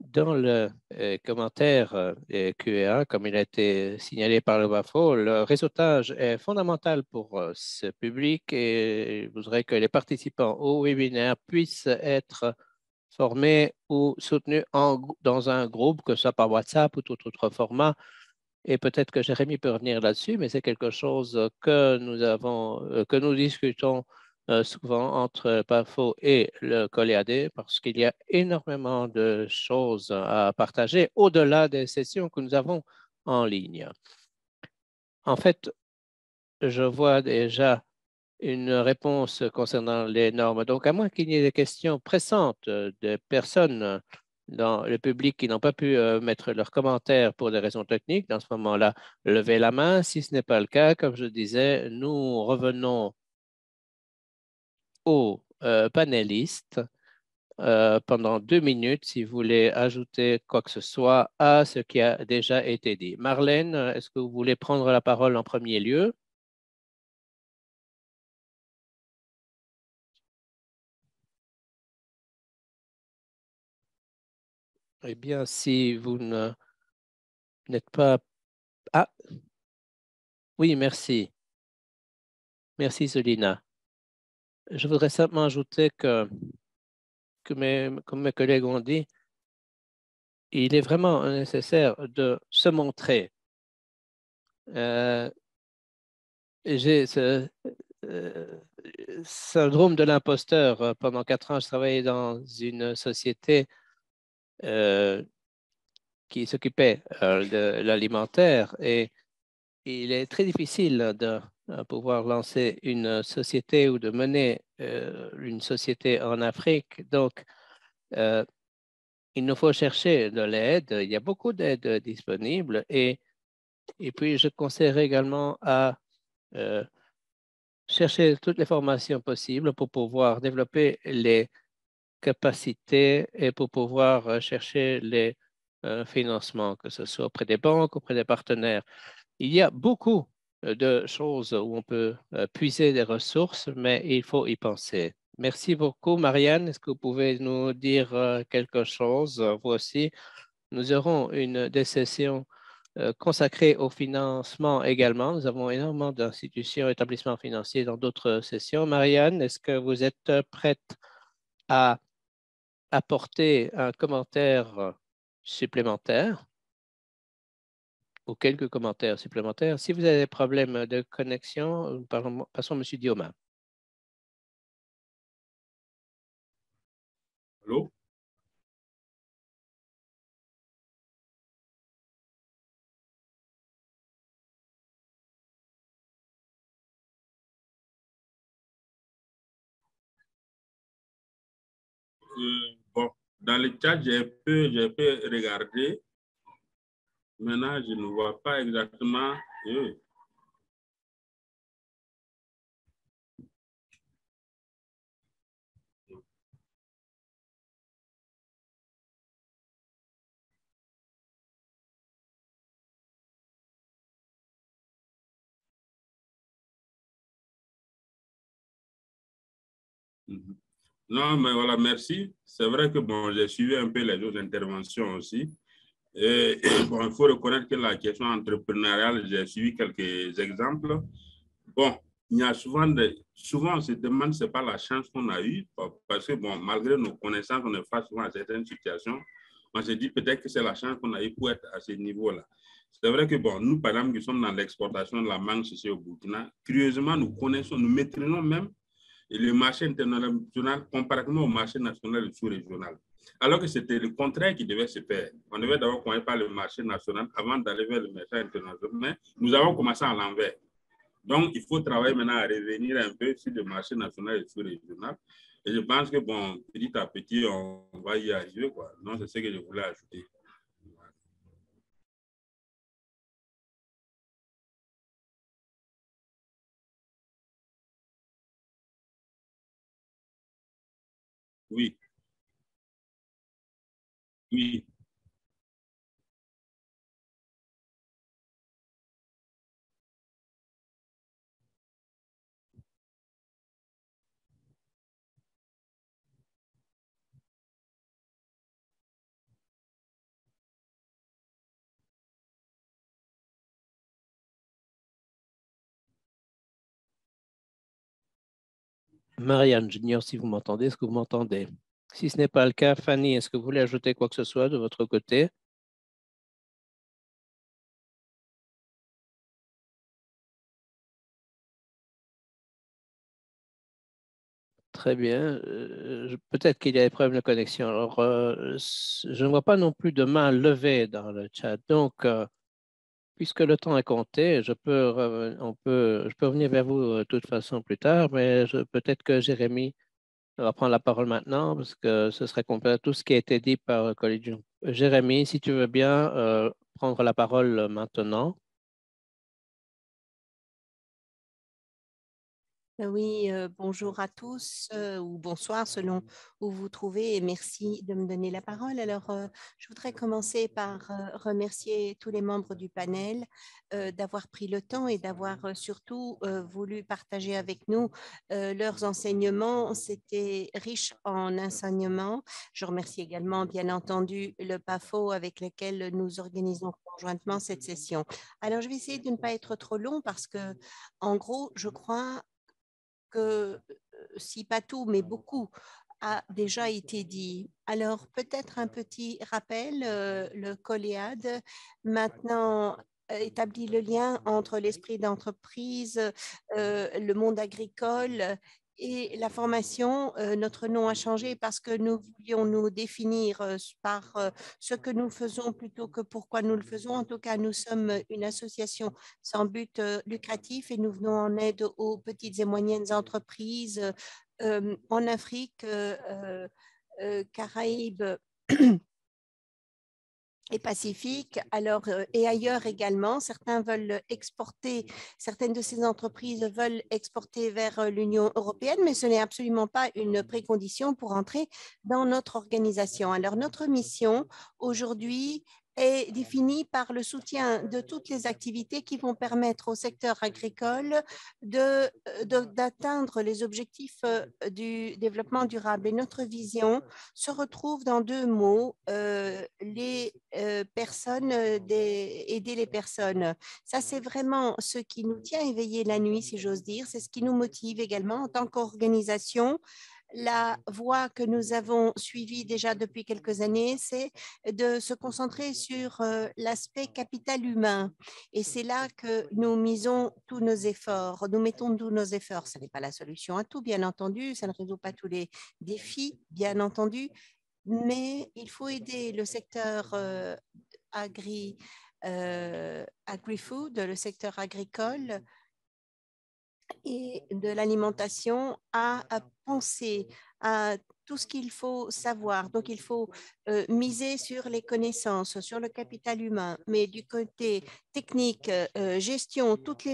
Dans le commentaire QA, comme il a été signalé par le WAFO, le réseautage est fondamental pour ce public et je voudrais que les participants au webinaire puissent être formés ou soutenus dans un groupe, que ce soit par WhatsApp ou tout autre format. Et peut-être que Jérémy peut revenir là-dessus, mais c'est quelque chose que nous discutons souvent entre PAFO et le COLEAD, parce qu'il y a énormément de choses à partager au-delà des sessions que nous avons en ligne. En fait, je vois déjà une réponse concernant les normes. Donc, à moins qu'il y ait des questions pressantes de personnes dans le public qui n'ont pas pu mettre leurs commentaires pour des raisons techniques, dans ce moment-là, levez la main. Si ce n'est pas le cas, comme je disais, nous revenons aux panélistes pendant 2 minutes si vous voulez ajouter quoi que ce soit à ce qui a déjà été dit. Marlène, est-ce que vous voulez prendre la parole en premier lieu? Eh bien, si vous n'êtes pas... Ah, oui, merci. Merci, Solina. Je voudrais simplement ajouter comme mes collègues ont dit, il est vraiment nécessaire de se montrer. J'ai ce syndrome de l'imposteur. Pendant 4 ans, je travaillais dans une société qui s'occupait de l'alimentaire et il est très difficile de pouvoir lancer une société ou de mener une société en Afrique. Donc, il nous faut chercher de l'aide. Il y a beaucoup d'aide disponible et puis je conseillerais également à euh, chercher toutes les formations possibles pour pouvoir développer les capacités et pour pouvoir chercher les financements, que ce soit auprès des banques, auprès des partenaires. Il y a beaucoup de choses où on peut puiser des ressources, mais il faut y penser. Merci beaucoup, Marianne. Est-ce que vous pouvez nous dire quelque chose, vous aussi? Nous aurons des sessions consacrées au financement également. Nous avons énormément d'institutions, établissements financiers dans d'autres sessions. Marianne, est-ce que vous êtes prête à apporter un commentaire supplémentaire ou quelques commentaires supplémentaires? Si vous avez des problèmes de connexion, passons à M. Dioma. Allô? Bon, dans le chat, j'ai pu regarder. Maintenant, je ne vois pas exactement. Non, mais voilà, merci. C'est vrai que bon, j'ai suivi un peu les autres interventions aussi. Et bon, il faut reconnaître que la question entrepreneuriale, j'ai suivi quelques exemples. Bon, il y a souvent on se demande, c'est pas la chance qu'on a eue, parce que bon, malgré nos connaissances, on est face souvent à certaines situations. On se dit peut-être que c'est la chance qu'on a eue pour être à ce niveau-là. C'est vrai que bon, nous, par exemple, qui sommes dans l'exportation de la mangue ici au Burkina, curieusement, nous connaissons, nous maîtrisons même le marché international comparativement au marché national et sous-régional. Alors que c'était le contraire qui devait se faire. On devait d'abord commencer par le marché national avant d'aller vers le marché international. Mais nous avons commencé à l'envers. Donc, il faut travailler maintenant à revenir un peu sur le marché national et sous-régional. Et je pense que, bon, petit à petit, on va y arriver, quoi. Donc, c'est ce que je voulais ajouter. Oui, oui. Marianne Junior, si vous m'entendez, est-ce que vous m'entendez? Si ce n'est pas le cas, Fanny, est-ce que vous voulez ajouter quoi que ce soit de votre côté? Très bien. Peut-être qu'il y a des problèmes de connexion. Alors, je ne vois pas non plus de main levée dans le chat. Donc, puisque le temps est compté, je peux revenir vers vous de toute façon plus tard, mais peut-être que Jérémy va prendre la parole maintenant parce que ce serait complet tout ce qui a été dit par Collision. Jérémy, si tu veux bien prendre la parole maintenant. Oui, bonjour à tous ou bonsoir selon où vous vous trouvez et merci de me donner la parole. Alors, je voudrais commencer par remercier tous les membres du panel d'avoir pris le temps et d'avoir surtout voulu partager avec nous leurs enseignements. C'était riche en enseignements. Je remercie également, bien entendu, le PAFO avec lequel nous organisons conjointement cette session. Alors, je vais essayer de ne pas être trop long parce que, en gros, je crois que, si pas tout, mais beaucoup, a déjà été dit. Alors, peut-être un petit rappel, le Coléade maintenant établit le lien entre l'esprit d'entreprise, le monde agricole et la formation. Notre nom a changé parce que nous voulions nous définir par ce que nous faisons plutôt que pourquoi nous le faisons. En tout cas, nous sommes une association sans but lucratif et nous venons en aide aux petites et moyennes entreprises en Afrique, Caraïbes et Pacifique, alors, et ailleurs également. Certaines de ces entreprises veulent exporter vers l'Union européenne, mais ce n'est absolument pas une précondition pour entrer dans notre organisation. Alors, notre mission aujourd'hui est définie par le soutien de toutes les activités qui vont permettre au secteur agricole d'atteindre les objectifs du développement durable. Et notre vision se retrouve dans deux mots, les personnes, aider les personnes. Ça, c'est vraiment ce qui nous tient éveillés la nuit, si j'ose dire. C'est ce qui nous motive également en tant qu'organisation. La voie que nous avons suivie déjà depuis quelques années, c'est de se concentrer sur l'aspect capital humain. Et c'est là que nous misons tous nos efforts. Nous mettons tous nos efforts. Ce n'est pas la solution à tout, bien entendu. Ça ne résout pas tous les défis, bien entendu. Mais il faut aider le secteur agri-food, le secteur agricole et de l'alimentation à penser à tout ce qu'il faut savoir. Donc, il faut miser sur les connaissances, sur le capital humain, mais du côté technique, gestion, toutes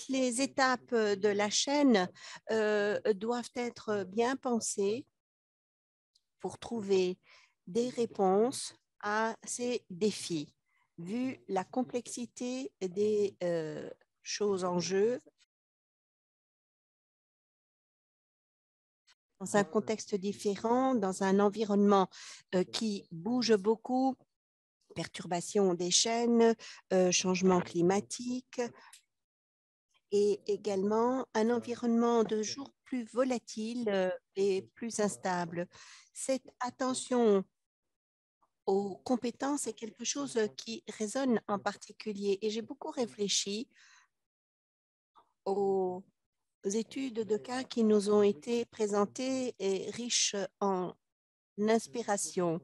les étapes de la chaîne doivent être bien pensées pour trouver des réponses à ces défis. Vu la complexité des choses en jeu, dans un contexte différent, dans un environnement qui bouge beaucoup, perturbation des chaînes, changement climatique et également un environnement de jour plus volatile et plus instable. Cette attention aux compétences est quelque chose qui résonne en particulier et j'ai beaucoup réfléchi aux études de cas qui nous ont été présentées et riches en inspiration.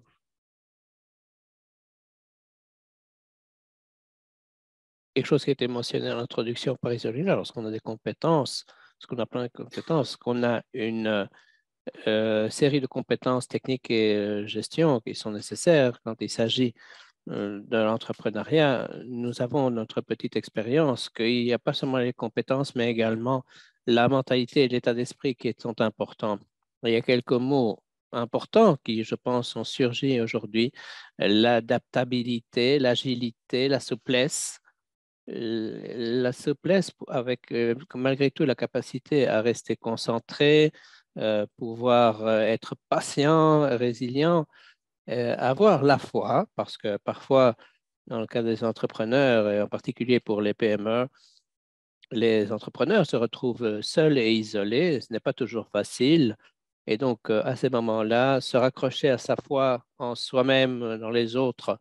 Quelque chose qui a été mentionné dans l'introduction par Isolina, lorsqu'on a des compétences, ce qu'on a plein de compétences, qu'on a une série de compétences techniques et gestion qui sont nécessaires quand il s'agit de l'entrepreneuriat, nous avons notre petite expérience qu'il n'y a pas seulement les compétences, mais également la mentalité et l'état d'esprit qui sont importants. Il y a quelques mots importants qui, je pense, ont surgi aujourd'hui. L'adaptabilité, l'agilité, la souplesse. La souplesse avec malgré tout la capacité à rester concentré, pouvoir être patient, résilient, avoir la foi, parce que parfois, dans le cas des entrepreneurs, et en particulier pour les PME, les entrepreneurs se retrouvent seuls et isolés. Ce n'est pas toujours facile. Et donc, à ces moments-là, se raccrocher à sa foi en soi-même, dans les autres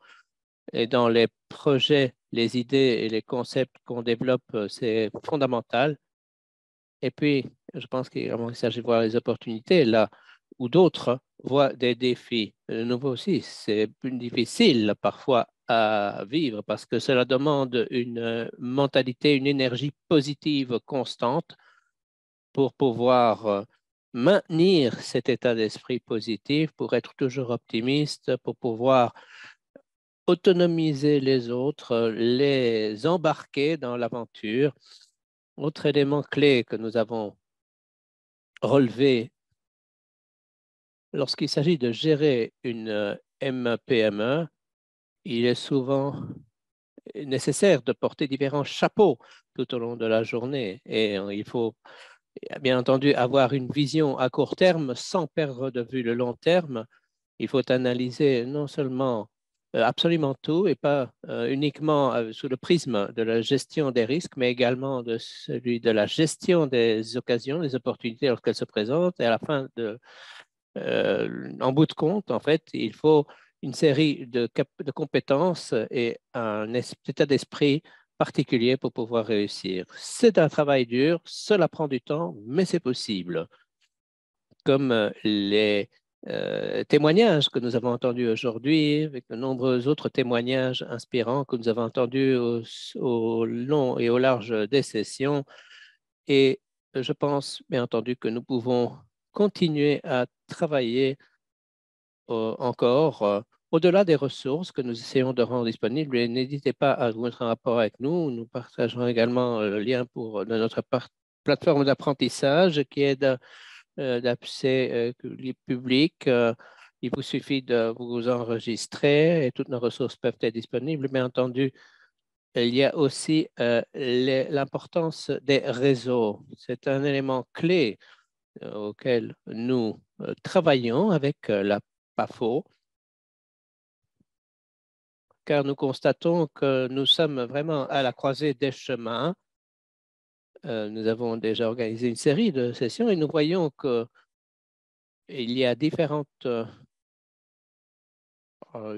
et dans les projets, les idées et les concepts qu'on développe, c'est fondamental. Et puis, je pense qu'il s'agit de voir les opportunités là où d'autres voient des défis. De nouveau aussi, c'est plus difficile parfois à vivre parce que cela demande une mentalité, une énergie positive constante pour pouvoir maintenir cet état d'esprit positif, pour être toujours optimiste, pour pouvoir autonomiser les autres, les embarquer dans l'aventure. Autre élément clé que nous avons relevé lorsqu'il s'agit de gérer une MPME, il est souvent nécessaire de porter différents chapeaux tout au long de la journée et il faut bien entendu avoir une vision à court terme sans perdre de vue le long terme. Il faut analyser non seulement absolument tout et pas uniquement sous le prisme de la gestion des risques, mais également de celui de la gestion des occasions, des opportunités lorsqu'elles se présentent. Et à la fin en bout de compte, en fait, il faut une série de compétences et un état d'esprit particulier pour pouvoir réussir. C'est un travail dur, cela prend du temps, mais c'est possible. Comme les témoignages que nous avons entendus aujourd'hui, avec de nombreux autres témoignages inspirants que nous avons entendus au long et au large des sessions. Et je pense, bien entendu, que nous pouvons continuer à travailler encore au-delà des ressources que nous essayons de rendre disponibles. Et n'hésitez pas à vous mettre en rapport avec nous. Nous partagerons également le lien de notre plateforme d'apprentissage qui est d'accès public. Il vous suffit de vous enregistrer et toutes nos ressources peuvent être disponibles. Bien entendu, il y a aussi l'importance des réseaux. C'est un élément clé auquel nous travaillons avec la PAFO, car nous constatons que nous sommes vraiment à la croisée des chemins. Nous avons déjà organisé une série de sessions et nous voyons qu'il y a différentes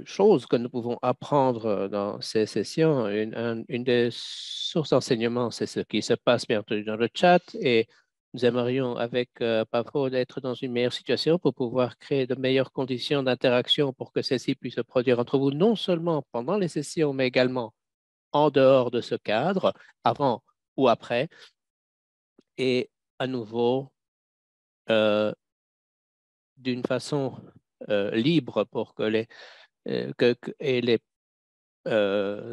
choses que nous pouvons apprendre dans ces sessions. Une des sources d'enseignement, c'est ce qui se passe bien entendu dans le chat et nous aimerions avec PAFO d'être dans une meilleure situation pour pouvoir créer de meilleures conditions d'interaction pour que celles-ci puissent se produire entre vous, non seulement pendant les sessions, mais également en dehors de ce cadre, avant ou après. Et à nouveau, d'une façon libre pour que les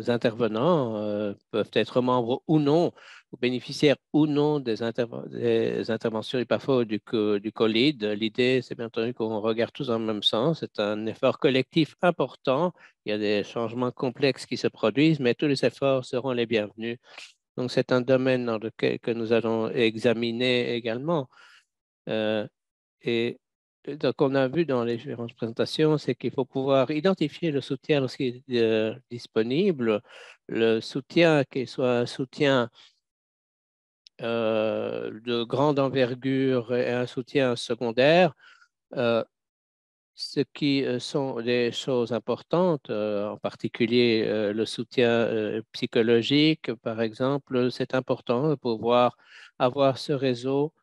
intervenants peuvent être membres ou non, ou bénéficiaires ou non des interventions du PAFO du COLID. L'idée, c'est bien entendu qu'on regarde tous dans le même sens. C'est un effort collectif important. Il y a des changements complexes qui se produisent, mais tous les efforts seront les bienvenus. Donc, c'est un domaine dans lequel que nous allons examiner également. Et donc, on a vu dans les différentes présentations, c'est qu'il faut pouvoir identifier le soutien lorsqu'il est disponible, le soutien qui soit un soutien de grande envergure et un soutien secondaire, ce qui sont des choses importantes, en particulier le soutien psychologique, par exemple, c'est important de pouvoir avoir ce réseau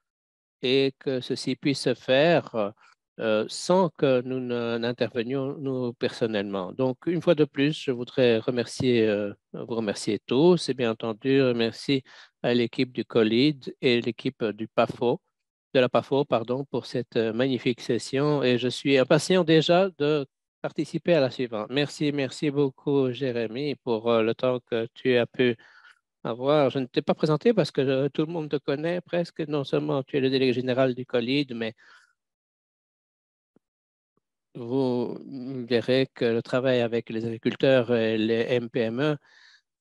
et que ceci puisse se faire sans que nous n'intervenions nous personnellement. Donc, une fois de plus, je voudrais vous remercier tous et bien entendu, remercier à l'équipe du COLID et l'équipe du PAFO, de la PAFO, pardon, pour cette magnifique session et je suis impatient déjà de participer à la suivante. Merci beaucoup, Jérémy, pour le temps que tu as pu avoir. Je ne t'ai pas présenté parce que tout le monde te connaît presque. Non seulement tu es le délégué général du COLID, mais vous verrez que le travail avec les agriculteurs et les MPME,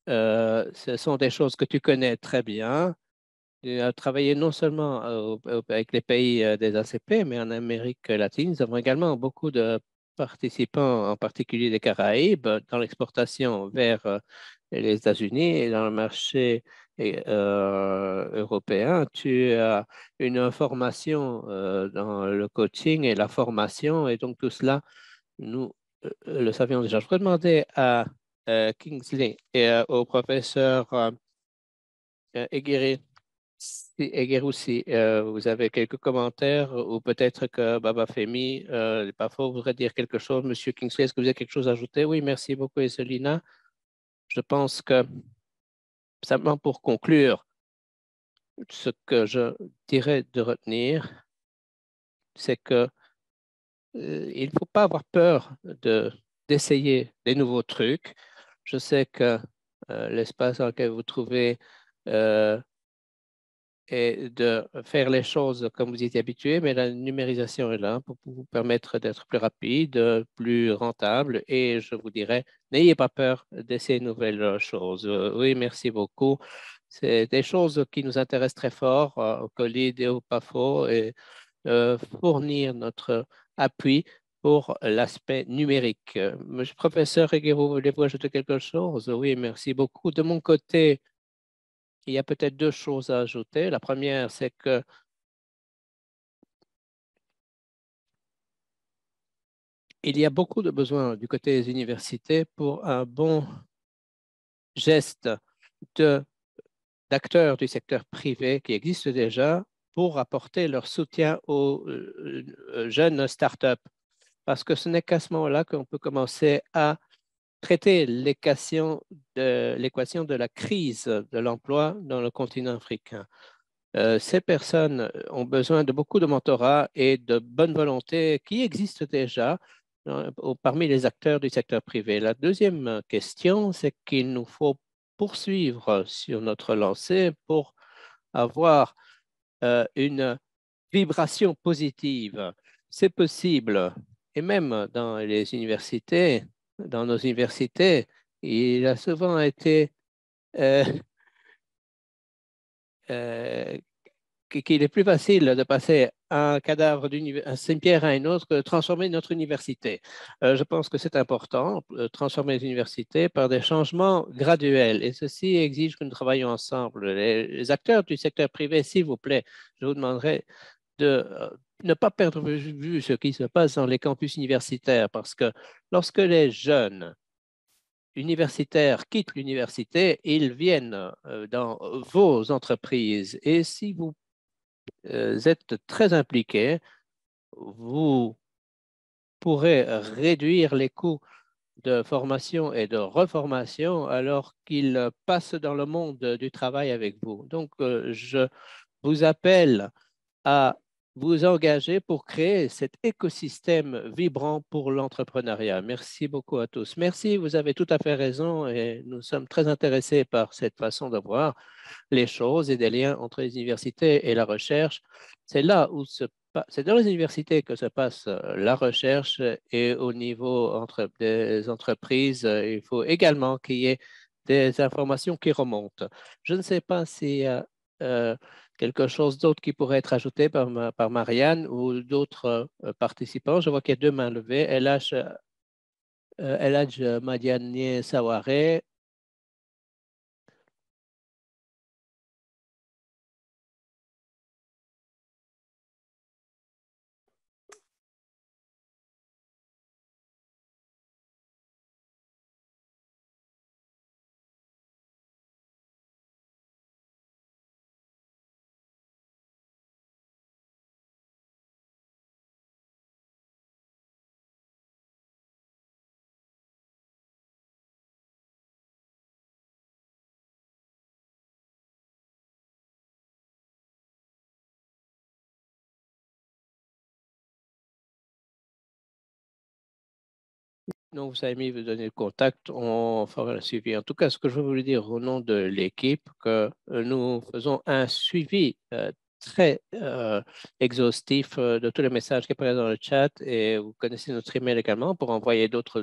ce sont des choses que tu connais très bien. Tu as travaillé non seulement avec les pays des ACP, mais en Amérique latine. Nous avons également beaucoup de participants, en particulier des Caraïbes, dans l'exportation vers les États-Unis et dans le marché européen. Tu as une formation dans le coaching et la formation, et donc tout cela, nous le savions déjà. Je pourrais demander à Kingsley et au professeur Eguiri Egeru, si vous avez quelques commentaires ou peut-être que Baba Femi, parfois, voudrait dire quelque chose. Monsieur Kingsley, est-ce que vous avez quelque chose à ajouter? Oui, merci beaucoup, Eselina. Je pense que, simplement pour conclure, ce que je dirais de retenir, c'est que il ne faut pas avoir peur d'essayer des nouveaux trucs. Je sais que l'espace dans lequel vous trouvez est de faire les choses comme vous y êtes habitué, mais la numérisation est là pour vous permettre d'être plus rapide, plus rentable. Et je vous dirais, n'ayez pas peur d'essayer de nouvelles choses. Oui, merci beaucoup. C'est des choses qui nous intéressent très fort, au Colide et au PAFO, et fournir notre appui pour l'aspect numérique. Monsieur le professeur Reguero, voulez-vous ajouter quelque chose? Oui, merci beaucoup. De mon côté, il y a peut-être deux choses à ajouter. La première, c'est que il y a beaucoup de besoins du côté des universités pour un bon geste d'acteurs du secteur privé qui existent déjà pour apporter leur soutien aux jeunes startups. Parce que ce n'est qu'à ce moment-là qu'on peut commencer à traiter l'équation de la crise de l'emploi dans le continent africain. Ces personnes ont besoin de beaucoup de mentorat et de bonne volonté qui existent déjà parmi les acteurs du secteur privé. La deuxième question, c'est qu'il nous faut poursuivre sur notre lancée pour avoir une vibration positive. C'est possible. Et même dans les universités, dans nos universités, il a souvent été euh, euh, qu'il est plus facile de passer un cadavre d'un cimetière à un autre que de transformer notre université. Je pense que c'est important, transformer les universités par des changements graduels. Et ceci exige que nous travaillions ensemble. Les acteurs du secteur privé, s'il vous plaît, je vous demanderai de ne pas perdre de vue ce qui se passe dans les campus universitaires, parce que lorsque les jeunes universitaires quittent l'université, ils viennent dans vos entreprises. Et si vous êtes très impliqués, vous pourrez réduire les coûts de formation et de reformation alors qu'ils passent dans le monde du travail avec vous. Donc, je vous appelle à vous engager pour créer cet écosystème vibrant pour l'entrepreneuriat. Merci beaucoup à tous. Merci, vous avez tout à fait raison et nous sommes très intéressés par cette façon de voir les choses et des liens entre les universités et la recherche. C'est là où c'est dans les universités que se passe la recherche et au niveau des entreprises, il faut également qu'il y ait des informations qui remontent. Je ne sais pas s'il y a quelque chose d'autre qui pourrait être ajouté par Marianne ou d'autres participants. Je vois qu'il y a deux mains levées. Eladj Madiane Saware. Donc, vous avez mis, vous donner le contact, on fera le suivi. En tout cas, ce que je veux vous dire au nom de l'équipe, que nous faisons un suivi très exhaustif de tous les messages qui apparaissent dans le chat et vous connaissez notre email également pour envoyer d'autres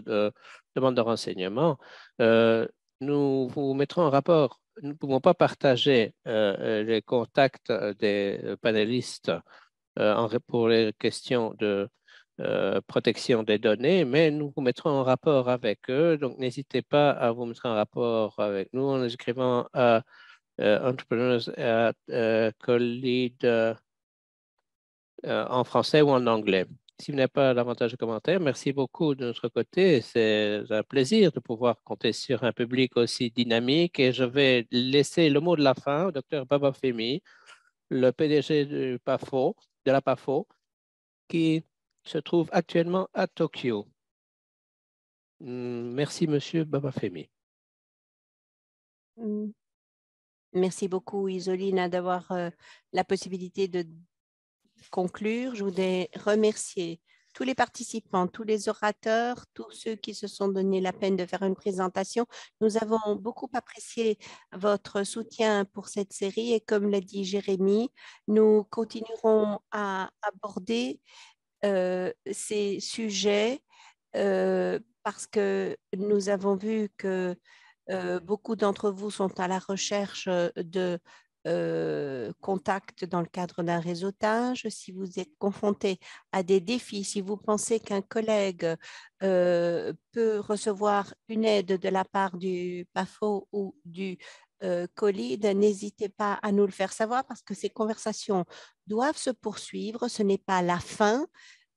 demandes de renseignements. Nous vous mettrons en rapport. Nous ne pouvons pas partager les contacts des panélistes pour les questions de protection des données, mais nous vous mettrons en rapport avec eux. Donc, n'hésitez pas à vous mettre en rapport avec nous en écrivant à Entrepreneurs at Collide en français ou en anglais. Si vous n'avez pas davantage de commentaires, merci beaucoup de notre côté. C'est un plaisir de pouvoir compter sur un public aussi dynamique et je vais laisser le mot de la fin au docteur Baba Femi le PDG de la PAFO, qui se trouve actuellement à Tokyo. Merci, Monsieur Babafemi. Merci beaucoup, Isolina, d'avoir la possibilité de conclure. Je voudrais remercier tous les participants, tous les orateurs, tous ceux qui se sont donné la peine de faire une présentation. Nous avons beaucoup apprécié votre soutien pour cette série et comme l'a dit Jérémy, nous continuerons à aborder ces sujets parce que nous avons vu que beaucoup d'entre vous sont à la recherche de contacts dans le cadre d'un réseautage. Si vous êtes confronté à des défis, si vous pensez qu'un collègue peut recevoir une aide de la part du PAFO ou du COLID, n'hésitez pas à nous le faire savoir parce que ces conversations doivent se poursuivre. Ce n'est pas la fin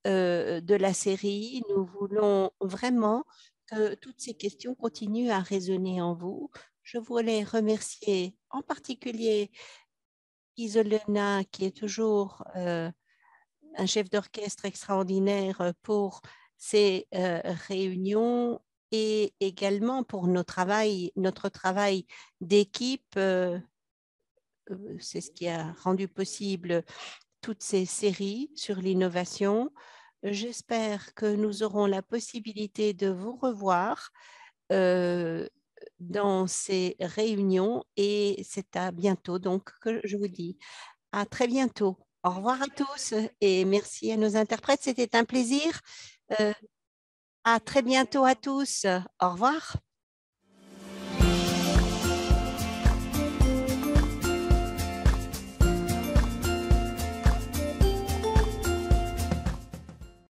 de la série. Nous voulons vraiment que toutes ces questions continuent à résonner en vous. Je voulais remercier en particulier Isolina, qui est toujours un chef d'orchestre extraordinaire pour ces réunions et également pour notre travail d'équipe. C'est ce qui a rendu possible toutes ces séries sur l'innovation. J'espère que nous aurons la possibilité de vous revoir dans ces réunions et c'est à bientôt. Donc, que je vous dis à très bientôt. Au revoir à tous et merci à nos interprètes. C'était un plaisir. À très bientôt à tous. Au revoir.